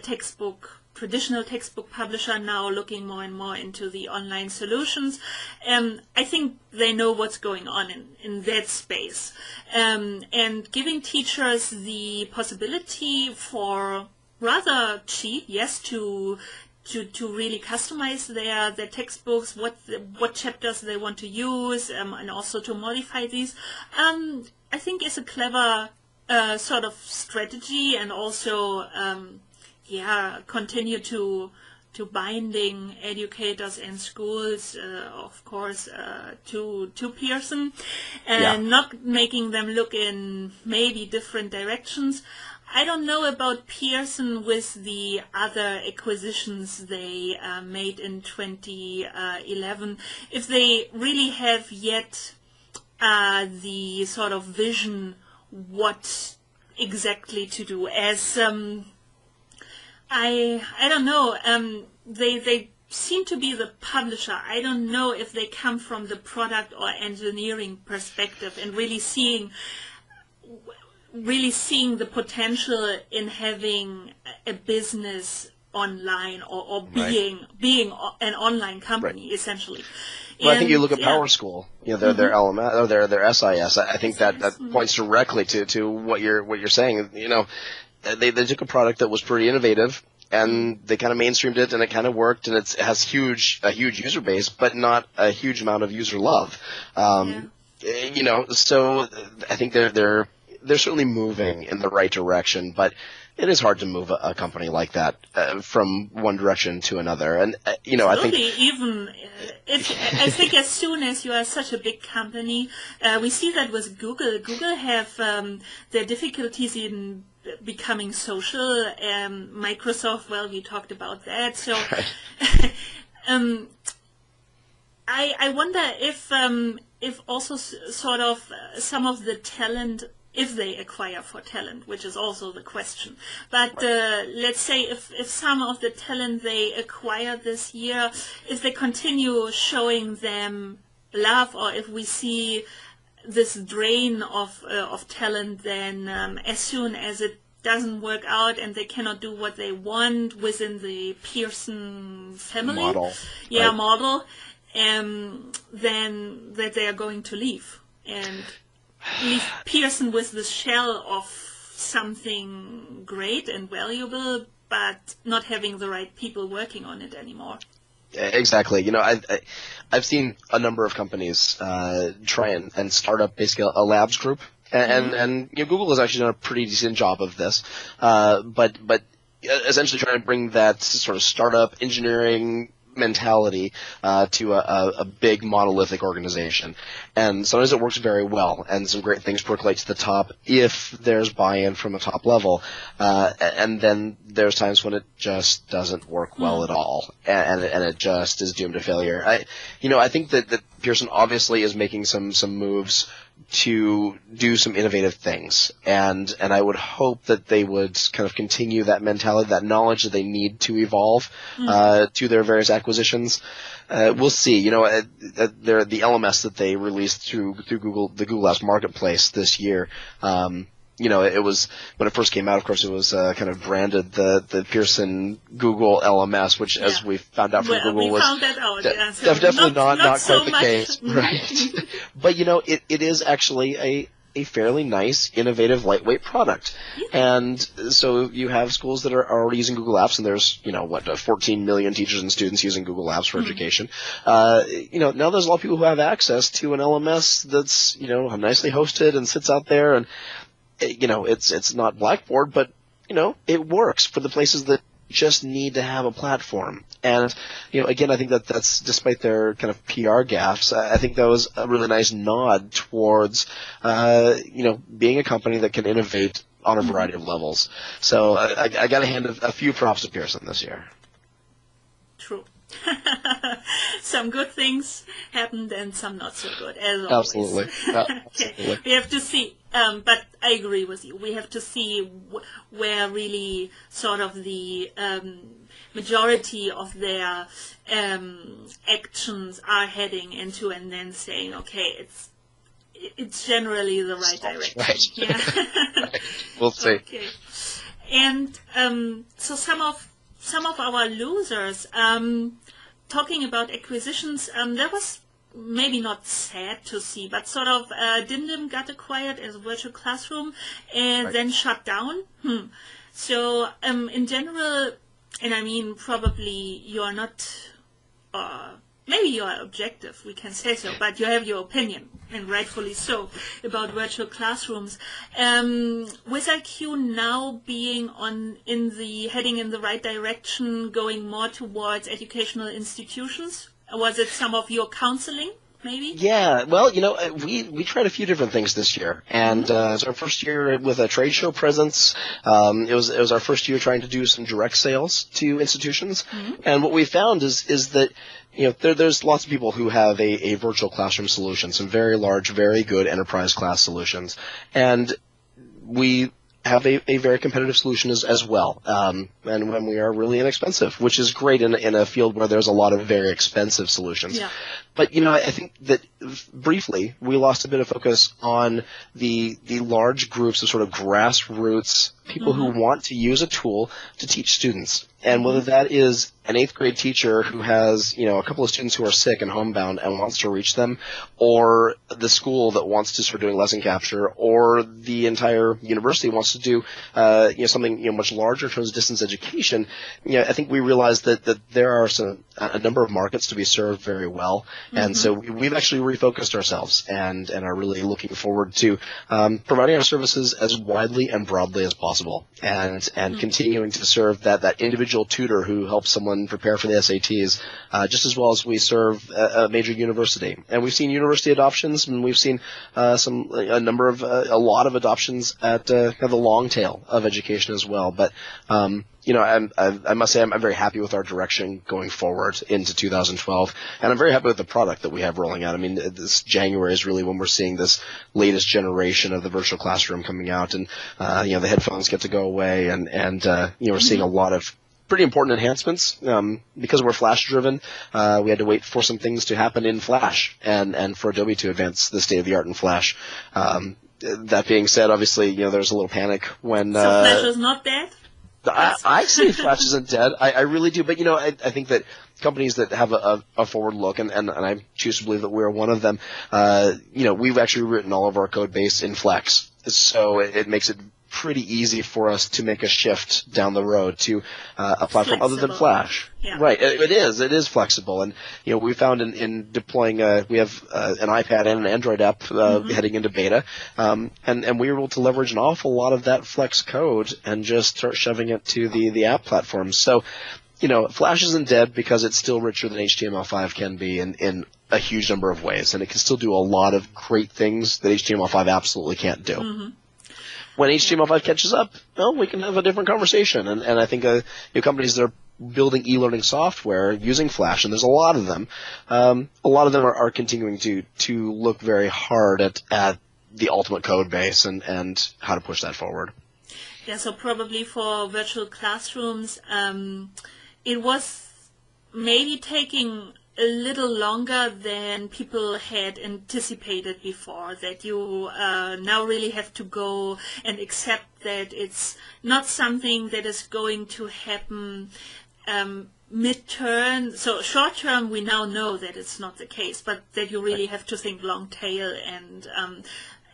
traditional textbook publisher now looking more and more into the online solutions. I think they know what's going on in that space. And giving teachers the possibility for rather cheap, yes, to really customize their textbooks, what chapters they want to use, and also to modify these, I think is a clever sort of strategy, and also continue to binding educators and schools, of course, to Pearson, and not making them look in maybe different directions. I don't know about Pearson with the other acquisitions they made in 2011, if they really have yet the sort of vision what exactly to do. As I don't know, they seem to be the publisher. I don't know if they come from the product or engineering perspective and really seeing the potential in having a business online or being an online company, essentially. Well, I think you look at PowerSchool, their LMS or their SIS. I think that points directly to what you're saying. They took a product that was pretty innovative, and they kind of mainstreamed it, and it kind of worked, and it has a huge user base, but not a huge amount of user love. So I think they're certainly moving in the right direction, but it is hard to move a company like that from one direction to another. And I think I think as soon as you are such a big company, we see that with Google. Google have their difficulties in becoming social. Microsoft, well, we talked about that. So I wonder if also sort of some of the talent, if they acquire for talent, which is also the question. But let's say if some of the talent they acquire this year, if they continue showing them love, or if we see this drain of talent, then as soon as it doesn't work out and they cannot do what they want within the Pearson family model, model, then that they are going to leave and leave Pearson with the shell of something great and valuable, but not having the right people working on it anymore. Exactly. You know, I've seen a number of companies try and start up basically a labs group, and you know, Google has actually done a pretty decent job of this, but essentially trying to bring that sort of startup engineering mentality to a big monolithic organization. And sometimes it works very well, and some great things percolate to the top if there's buy-in from a top level. And then there's times when it just doesn't work well at all, and it just is doomed to failure. I think that Pearson obviously is making some moves to do some innovative things, and I would hope that they would kind of continue that mentality, that knowledge that they need to evolve to their various acquisitions. We'll see. You know, the LMS that they released through Google, the Google Apps Marketplace this year. You know, it was, when it first came out, of course, it was kind of branded the Pearson Google LMS, which, as we found out from Google, was found that out, definitely not so quite the much. case, right? But you know, it is actually a fairly nice, innovative, lightweight product. And so you have schools that are already using Google Apps, and there's, 14 million teachers and students using Google Apps for education. Now there's a lot of people who have access to an LMS that's, nicely hosted and sits out there, and it's not Blackboard, but, it works for the places that just need to have a platform. And, again, I think that's, despite their kind of PR gaffes, I think that was a really nice nod towards, being a company that can innovate on a variety of levels. So I got to hand a few props to Pearson this year. True. Some good things happened and some not so good, as always. Absolutely. Okay. We have to see, but I agree with you. We have to see where really sort of the majority of their actions are heading into, and then saying, okay, it's generally the right direction. Right. Yeah. Right. We'll see. Okay. And so some of our losers, talking about acquisitions, that was maybe not sad to see, but sort of DimDim got acquired as a virtual classroom and then shut down. So in general, and I mean probably you are not, maybe you are objective, we can say so, but you have your opinion, and rightfully so, about virtual classrooms. With IQ now being heading in the right direction, going more towards educational institutions, was it some of your counseling, maybe? Yeah, well, we tried a few different things this year, and it was our first year with a trade show presence. It was our first year trying to do some direct sales to institutions, and what we found is that there's lots of people who have a virtual classroom solution, some very large, very good enterprise class solutions, and we have a very competitive solution as well, and when we are really inexpensive, which is great in a field where there's a lot of very expensive solutions. Yeah. But, I think that briefly we lost a bit of focus on the large groups of sort of grassroots people who want to use a tool to teach students. And whether that is an 8th grade teacher who has, a couple of students who are sick and homebound and wants to reach them, or the school that wants to start doing lesson capture, or the entire university wants to do, something, much larger in terms of distance education, I think we realized that there are a number of markets to be served very well. And so we've actually refocused ourselves and are really looking forward to providing our services as widely and broadly as possible, and continuing to serve that individual tutor who helps someone prepare for the SATs just as well as we serve a major university. And we've seen university adoptions, and we've seen a lot of adoptions at kind of the long tail of education as well. But I must say I'm very happy with our direction going forward into 2012, and I'm very happy with the product that we have rolling out. I mean, this January is really when we're seeing this latest generation of the virtual classroom coming out, and the headphones get to go away, and we're seeing a lot of pretty important enhancements. Because we're Flash-driven, we had to wait for some things to happen in Flash and for Adobe to advance the state-of-the-art in Flash. That being said, obviously, there was a little panic when... So Flash is not dead? I say Flash isn't dead. I really do. But, I think that companies that have a forward look, and I choose to believe that we're one of them, we've actually written all of our code base in Flex. So it makes it pretty easy for us to make a shift down the road to a platform other than Flash. Yeah. Right. It is flexible. And, we found in deploying, we have an iPad and an Android app heading into beta. And we were able to leverage an awful lot of that Flex code and just start shoving it to the app platforms. So, Flash isn't dead because it's still richer than HTML5 can be in a huge number of ways. And it can still do a lot of great things that HTML5 absolutely can't do. Mm-hmm. When HTML5 catches up, we can have a different conversation. And I think companies that are building e-learning software using Flash, and there's a lot of them, are continuing to look very hard at the ultimate code base and how to push that forward. Yeah, so probably for virtual classrooms, it was maybe taking a little longer than people had anticipated before, that you now really have to go and accept that it's not something that is going to happen mid-term. So short-term, we now know that it's not the case, but that you really have to think long tail and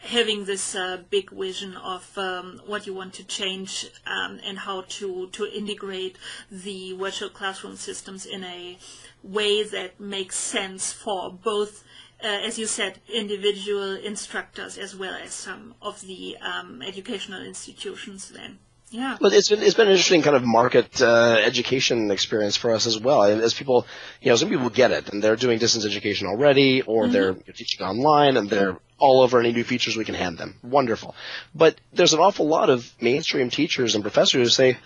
having this big vision of what you want to change and how to integrate the virtual classroom systems in a way that makes sense for both, as you said, individual instructors as well as some of the educational institutions then. Yeah. Well, it's been an interesting kind of market education experience for us as well. As people, some people get it, and they're doing distance education already, or they're teaching online, and they're all over any new features we can hand them. Wonderful. But there's an awful lot of mainstream teachers and professors who say,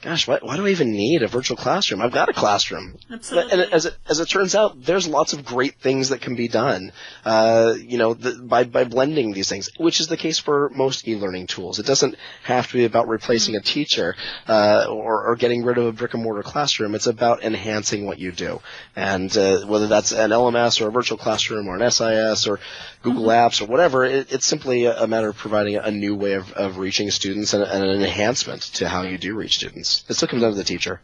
gosh, why do I even need a virtual classroom? I've got a classroom. Absolutely. And as it turns out, there's lots of great things that can be done, by blending these things, which is the case for most e-learning tools. It doesn't have to be about replacing a teacher, or getting rid of a brick and mortar classroom. It's about enhancing what you do. And, whether that's an LMS or a virtual classroom or an SIS or Google Apps or whatever, it's simply a matter of providing a new way of reaching students and an enhancement to how you do reach students. It still comes down to the teacher.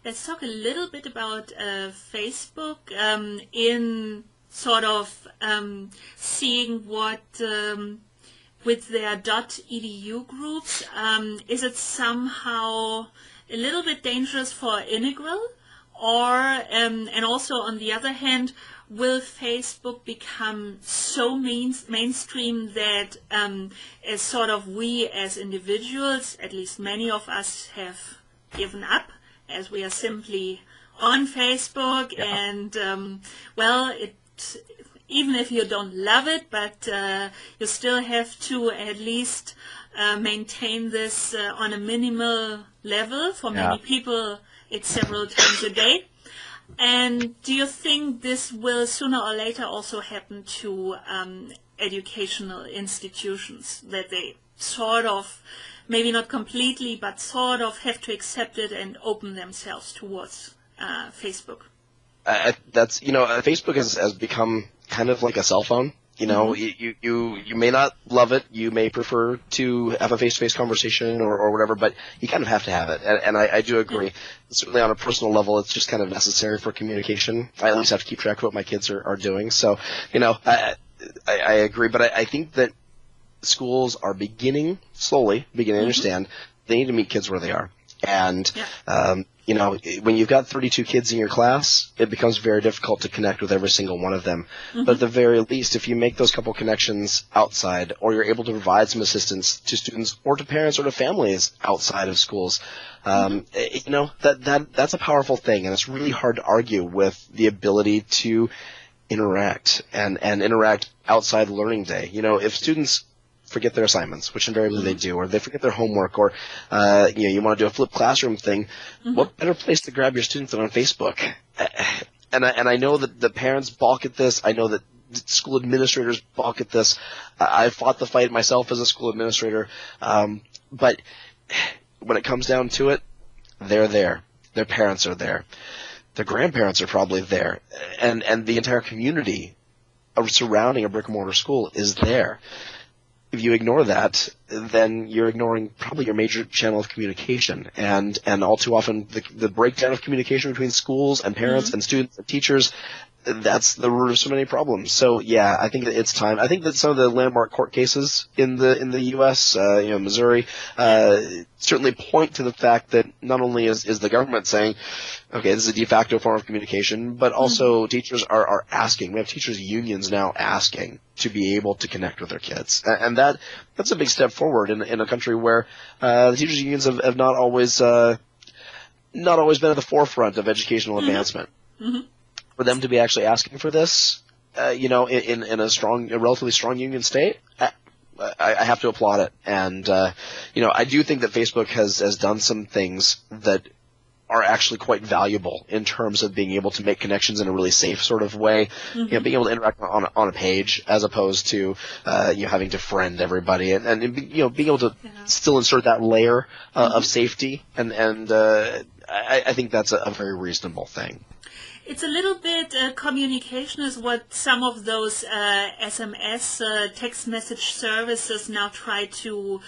Let's talk a little bit about Facebook in sort of seeing what with their .edu groups. Is it somehow a little bit dangerous for Integral? Or, and also on the other hand, will Facebook become so mainstream that as sort of we as individuals, at least many of us, have given up, as we are simply on Facebook and, even if you don't love it, but you still have to at least maintain this on a minimal level. For many people, it's several times a day. And do you think this will sooner or later also happen to educational institutions, that they sort of, maybe not completely, but sort of have to accept it and open themselves towards Facebook? Facebook has become kind of like a cell phone. You may not love it. You may prefer to have a face-to-face conversation or whatever, but you kind of have to have it. And I do agree. Certainly on a personal level, it's just kind of necessary for communication. I at least have to keep track of what my kids are doing. So, I agree. But I think that schools are slowly beginning to understand they need to meet kids where they are. And, when you've got 32 kids in your class, it becomes very difficult to connect with every single one of them. But at the very least, if you make those couple connections outside, or you're able to provide some assistance to students or to parents or to families outside of schools, that's a powerful thing. And it's really hard to argue with the ability to interact and interact outside learning day. If students forget their assignments, which invariably they do, or they forget their homework, or you want to do a flipped classroom thing, what better place to grab your students than on Facebook? And I know that the parents balk at this. I know that school administrators balk at this. I fought the fight myself as a school administrator, but when it comes down to it, they're there. Their parents are there. Their grandparents are probably there. And the entire community surrounding a brick-and-mortar school is there. If you ignore that, then you're ignoring probably your major channel of communication. And all too often, the breakdown of communication between schools and parents and students and teachers, that's the root of so many problems. So yeah, I think that it's time. I think that some of the landmark court cases in the U.S., Missouri, certainly point to the fact that not only is the government saying, okay, this is a de facto form of communication, but also teachers are asking. We have teachers' unions now asking to be able to connect with their kids, and that's a big step forward in a country where the teachers' unions have not always been at the forefront of educational advancement. For them to be actually asking for this, in a relatively strong union state, I have to applaud it. And I do think that Facebook has done some things that are actually quite valuable in terms of being able to make connections in a really safe sort of way. Being able to interact on a page as opposed to having to friend everybody, and being able to still insert that layer of safety. And I think that's a very reasonable thing. It's a little bit communication is what some of those SMS text message services now try to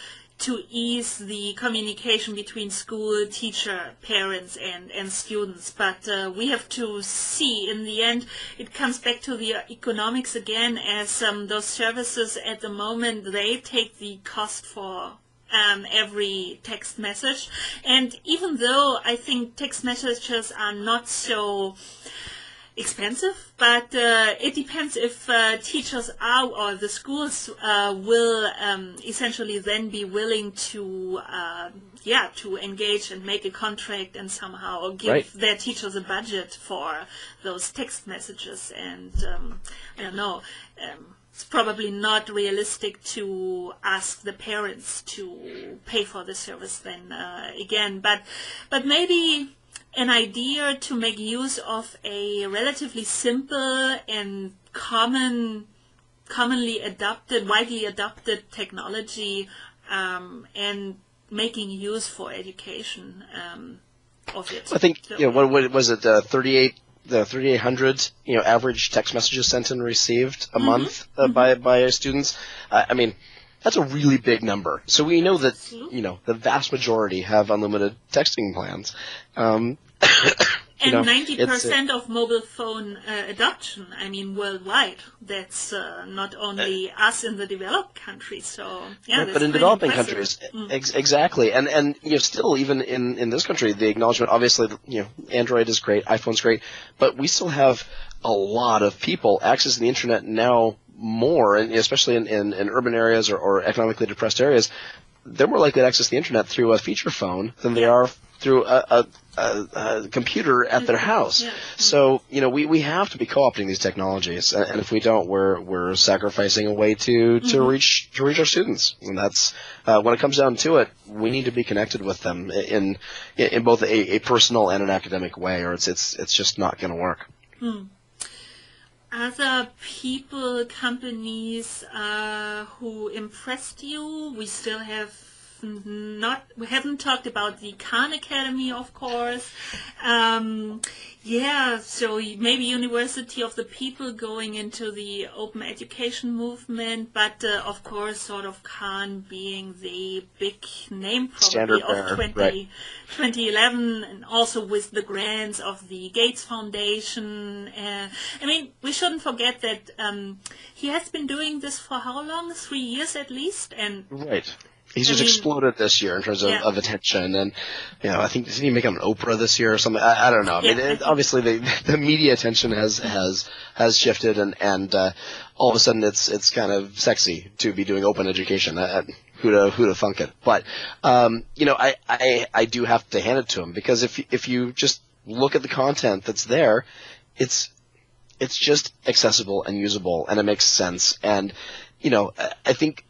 ease the communication between school, teacher, parents, and students. But we have to see, in the end, it comes back to the economics again, as those services at the moment, they take the cost for every text message. And even though I think text messages are not so expensive, but it depends if teachers are, or the schools will essentially then be willing to engage and make a contract and somehow give their teachers a budget for those text messages. And I don't know, it's probably not realistic to ask the parents to pay for the service then again, but maybe an idea to make use of a relatively simple and widely adopted technology, and making use for education of it. I think what was it? The 3,800 average text messages sent and received a month by students. I mean, that's a really big number. So we know that the vast majority have unlimited texting plans. And 90% of mobile phone adoption, I mean, worldwide. That's not only us in the developed countries. So, yeah, but in developing countries, exactly. And still, even in this country, the acknowledgement, obviously, Android is great, iPhone's great, but we still have a lot of people accessing the internet now more, and especially in urban areas or economically depressed areas. They're more likely to access the internet through a feature phone than they are through a computer at their house. Yeah. So, we have to be co-opting these technologies, and if we don't, we're sacrificing a way to reach our students. And that's when it comes down to it, we need to be connected with them in both a personal and an academic way, or it's just not going to work. Other people, companies who impressed you? We still have we haven't talked about the Khan Academy, of course. So maybe University of the People going into the open education movement, but of course, sort of Khan being the big name probably of 2011, and also with the grants of the Gates Foundation. I mean, we shouldn't forget that he has been doing this for how long? 3 years at least, and He's just exploded this year in terms of attention, and I think didn't he make him an Oprah this year or something? I don't know. I mean, obviously the media attention has shifted, and all of a sudden it's kind of sexy to be doing open education. Who'da thunk it? But I do have to hand it to him, because if you just look at the content that's there, it's just accessible and usable, and it makes sense. And I think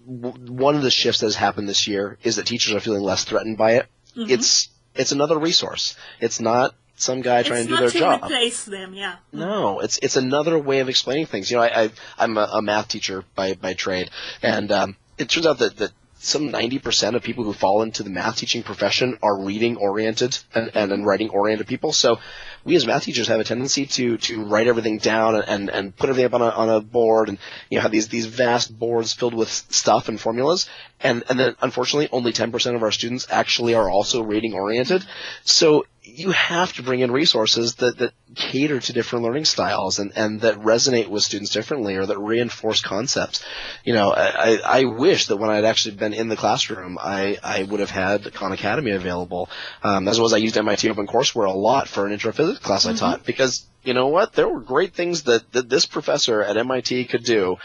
one of the shifts that has happened this year is that teachers are feeling less threatened by it. It's another resource. It's not some guy trying to do their job. It's not to replace them, yeah. No, it's another way of explaining things. I'm a math teacher by trade, and it turns out that some 90% of people who fall into the math teaching profession are reading-oriented and writing-oriented people. So we as math teachers have a tendency to write everything down and put everything up on a board, and have these vast boards filled with stuff and formulas. And then, unfortunately, only 10% of our students actually are also reading-oriented. So you have to bring in resources that cater to different learning styles and that resonate with students differently, or that reinforce concepts. I wish that when I'd actually been in the classroom, I would have had Khan Academy available. As well as I used MIT OpenCourseWare a lot for an intro physics class I taught, because you know what? There were great things that this professor at MIT could do.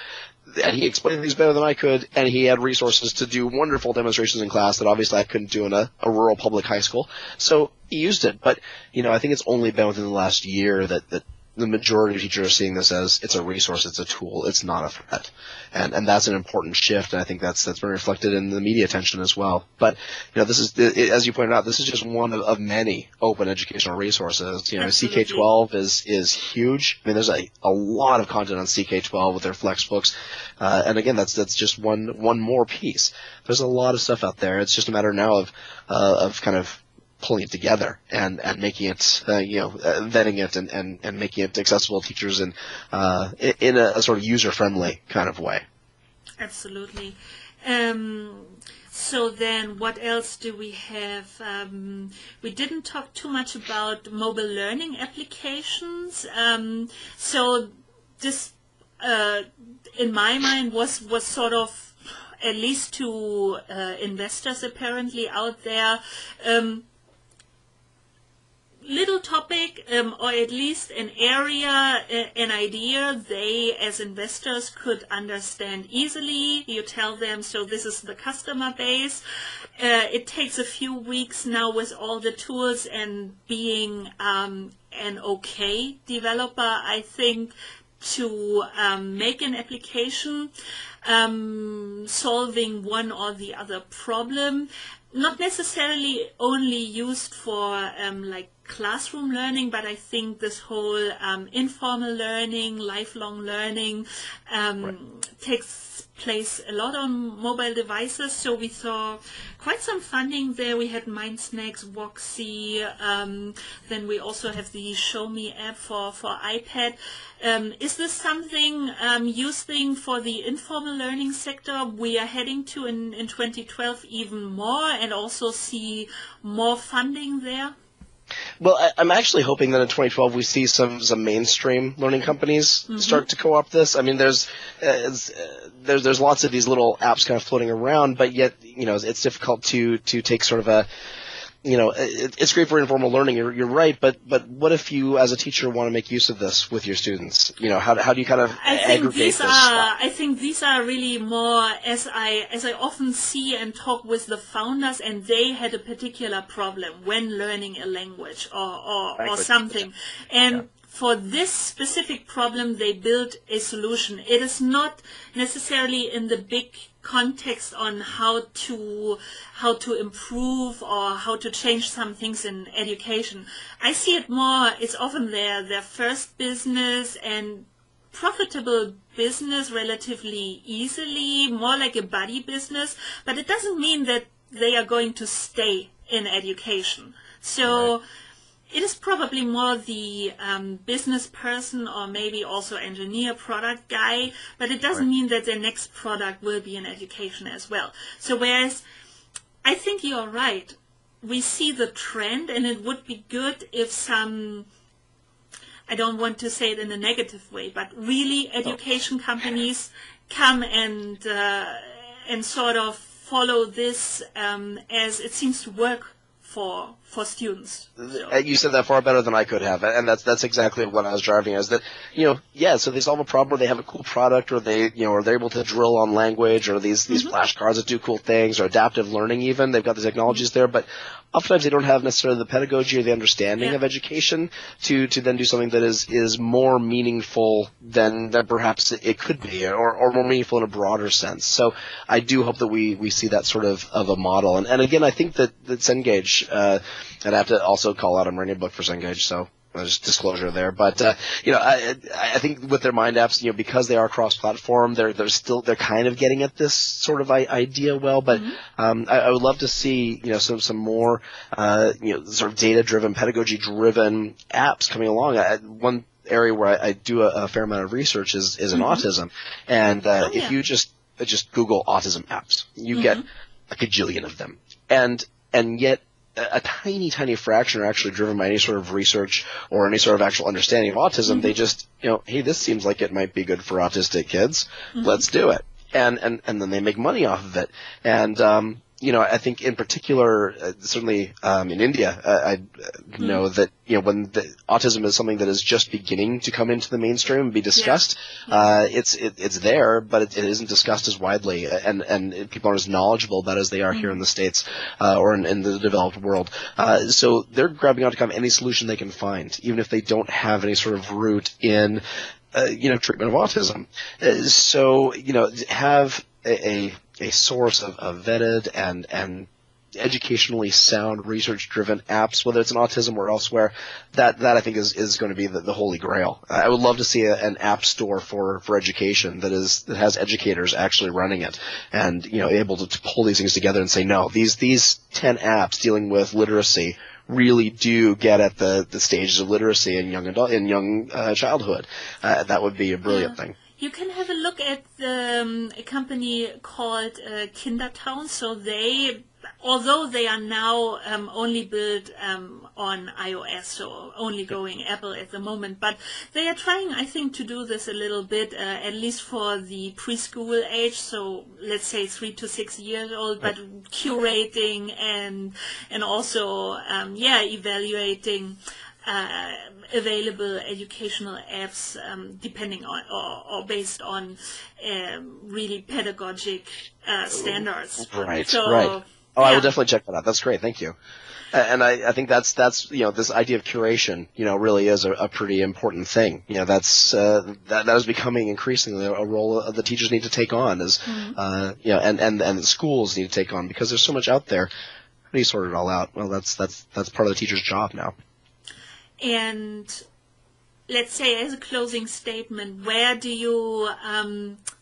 And he explained things better than I could, and he had resources to do wonderful demonstrations in class that obviously I couldn't do in a rural public high school. So he used it. But, I think it's only been within the last year that the majority of teachers are seeing this as it's a resource, it's a tool, it's not a threat. And that's an important shift, and I think that's been reflected in the media attention as well. But, this is, as you pointed out, this is just one of many open educational resources. CK12 is huge. I mean, there's a lot of content on CK12 with their Flexbooks. And again, that's just one more piece. There's a lot of stuff out there. It's just a matter now of kind of pulling it together and making it, vetting it and making it accessible to teachers in a sort of user-friendly kind of way. Absolutely. So then what else do we have? We didn't talk too much about mobile learning applications. So this, in my mind, was sort of, at least to investors apparently out there, little topic, or at least an area, an idea they as investors could understand easily. You tell them, so this is the customer base. It takes a few weeks now with all the tools and being an okay developer, I think, to make an application solving one or the other problem. Not necessarily only used for classroom learning, but I think this whole informal learning, lifelong learning takes place a lot on mobile devices. So we saw quite some funding there. We had MindSnacks, Voxy, then we also have the Show Me app for iPad. Is this something you think for the informal learning sector we are heading to in 2012 even more, and also see more funding there? Well, I'm actually hoping that in 2012 we see some mainstream learning companies start to co-opt this. I mean, there's lots of these little apps kind of floating around, but yet it's difficult to take sort of a it's great for informal learning. You're right, but what if you, as a teacher, want to make use of this with your students? How do you kind of aggregate this? I think these are really more, as I often see and talk with the founders, and they had a particular problem when learning a language or something, and for this specific problem, they built a solution. It is not necessarily in the big context on how to improve or how to change some things in education. I see it more, it's often their first business and profitable business relatively easily, more like a buddy business, but it doesn't mean that they are going to stay in education. So it is probably more the business person, or maybe also engineer, product guy, but it doesn't mean that their next product will be in education as well. So whereas I think you're right, we see the trend, and it would be good if some, I don't want to say it in a negative way, but really education companies come and sort of follow this as it seems to work for students. You said that far better than I could have, and that's exactly what I was driving at, is that, so they solve a problem, or they have a cool product, or they're able to drill on language, or these flashcards that do cool things, or adaptive learning even. They've got the technologies there, but oftentimes they don't have necessarily the pedagogy or the understanding of education to then do something that is more meaningful than perhaps it could be, or more meaningful in a broader sense. So I do hope that we see that sort of a model. And again, I think that Cengage, I'd have to also call out, I'm writing a book for Cengage, so Just disclosure there, but I think with their mind apps, because they are cross-platform, they're kind of getting at this sort of idea well. But I would love to see some more sort of data-driven, pedagogy-driven apps coming along. One area where I do a fair amount of research is in autism, and if you just Google autism apps, you get a gajillion of them, and yet a tiny fraction are actually driven by any sort of research or any sort of actual understanding of autism. They just, hey, this seems like it might be good for autistic kids. Let's do it. And then they make money off of it. And, I think in particular, certainly in India, I know that, when autism is something that is just beginning to come into the mainstream and be discussed, it's there, but it isn't discussed as widely, and people aren't as knowledgeable about it as they are here in the States or in the developed world. So they're grabbing onto kind of any solution they can find, even if they don't have any sort of root in treatment of autism. So have a source of vetted and educationally sound, research-driven apps, whether it's in autism or elsewhere, that I think is going to be the holy grail. I would love to see an app store for education that has educators actually running it, and able to pull these things together and say, no, these 10 apps dealing with literacy really do get at the stages of literacy in young childhood. That would be a brilliant thing. You can have a look at a company called Kindertown. So although they are now only built on iOS, so only going Apple at the moment, but they are trying, I think, to do this a little bit, at least for the preschool age, so let's say 3 to 6 years old, but curating and also, evaluating available educational apps depending on or based on really pedagogic standards. Right. So, Oh, I will definitely check that out. That's great. Thank you. And I think that's this idea of curation, really is a pretty important thing. That's that is becoming increasingly a role that teachers need to take on, and schools need to take on, because there's so much out there. How do you sort it all out? Well, that's part of the teacher's job now. And let's say, as a closing statement, where do you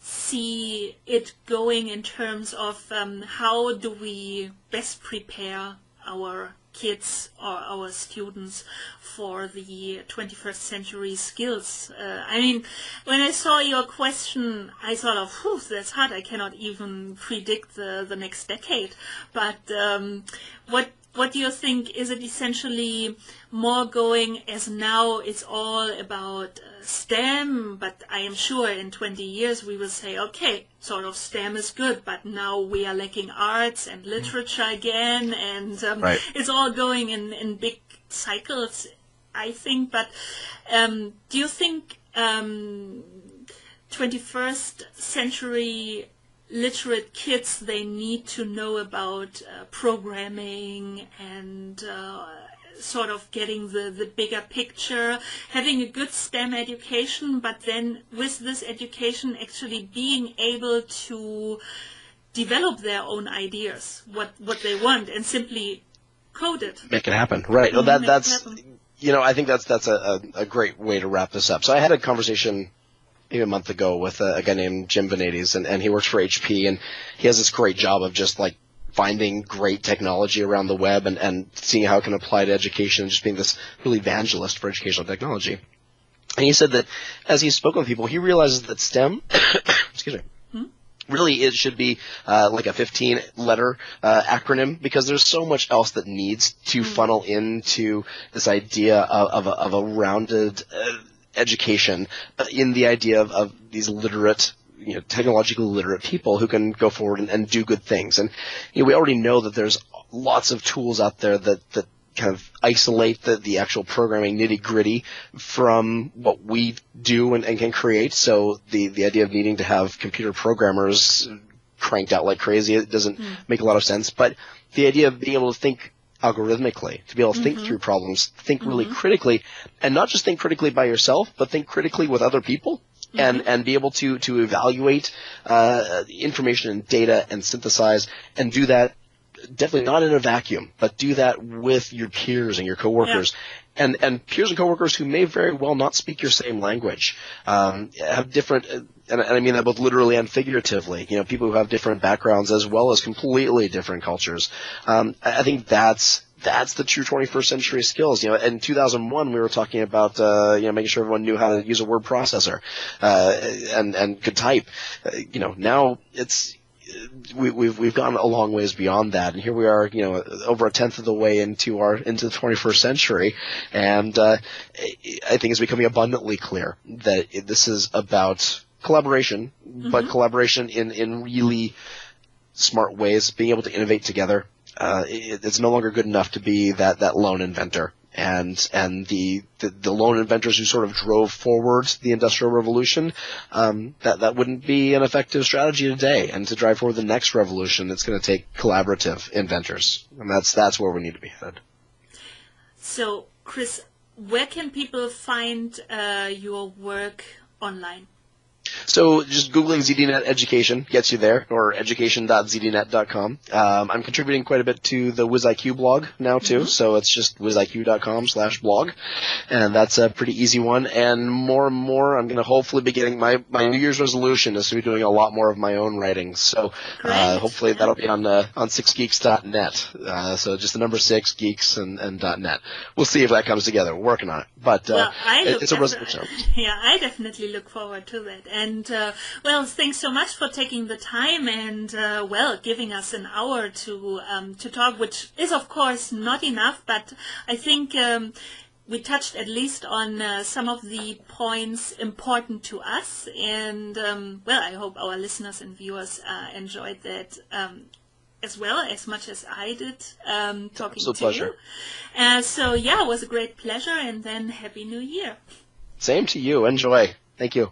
see it going in terms of how do we best prepare our kids or our students for the 21st century skills? I mean, when I saw your question, I thought of, that's hard. I cannot even predict the next decade. But what do you think? Is it essentially more going as now it's all about STEM, but I am sure in 20 years we will say, okay, sort of STEM is good, but now we are lacking arts and literature again, and it's all going in big cycles, I think. But do you think 21st century literate kids, they need to know about programming and sort of getting the bigger picture, having a good STEM education, but then with this education actually being able to develop their own ideas, what they want, and simply code it. Make it happen. Right. Well, that's I think that's a great way to wrap this up. So I had a conversation maybe a month ago with a guy named Jim Venades, and he works for HP, and he has this great job of just like finding great technology around the web and seeing how it can apply to education, and just being this really evangelist for educational technology. And he said that as he's spoken with people, he realizes that STEM, excuse me, really it should be like a 15-letter acronym, because there's so much else that needs to funnel into this idea of a rounded education in the idea of these literate, technologically literate people who can go forward and do good things. And we already know that there's lots of tools out there that kind of isolate the actual programming nitty-gritty from what we do and can create. So the idea of needing to have computer programmers cranked out like crazy, it doesn't make a lot of sense. But the idea of being able to think algorithmically, to be able to think through problems, think really critically, and not just think critically by yourself, but think critically with other people, and be able to evaluate information and data and synthesize, and do that definitely not in a vacuum, but do that with your peers and your coworkers. Yeah. And peers and coworkers who may very well not speak your same language, have different, and I mean that both literally and figuratively, people who have different backgrounds as well as completely different cultures. I think that's the true 21st century skills. In 2001 we were talking about, making sure everyone knew how to use a word processor, and could type. Now we've gone a long ways beyond that, and here we are, over a tenth of the way into the 21st century, and I think it's becoming abundantly clear that this is about collaboration, but collaboration in really smart ways, being able to innovate together. It's no longer good enough to be that lone inventor. And the lone inventors who sort of drove forward the Industrial Revolution, that wouldn't be an effective strategy today. And to drive forward the next revolution, it's going to take collaborative inventors, and that's where we need to be headed. So, Chris, where can people find your work online? So just Googling ZDNet Education gets you there, or education.zdnet.com. I'm contributing quite a bit to the WizIQ blog now, too, so it's just wiziq.com/blog, and that's a pretty easy one. And more, I'm going to hopefully be getting my New Year's resolution is to be doing a lot more of my own writing, so hopefully that'll be on 6geeks.net, so just the number 6, geeks, and .net. We'll see if that comes together. We're working on it, but it's a resolution. Yeah, I definitely look forward to that. And, thanks so much for taking the time and, giving us an hour to talk, which is, of course, not enough, but I think we touched at least on some of the points important to us. And, I hope our listeners and viewers enjoyed that as well, as much as I did talking to pleasure. You. It was a great pleasure, and then Happy New Year. Same to you. Enjoy. Thank you.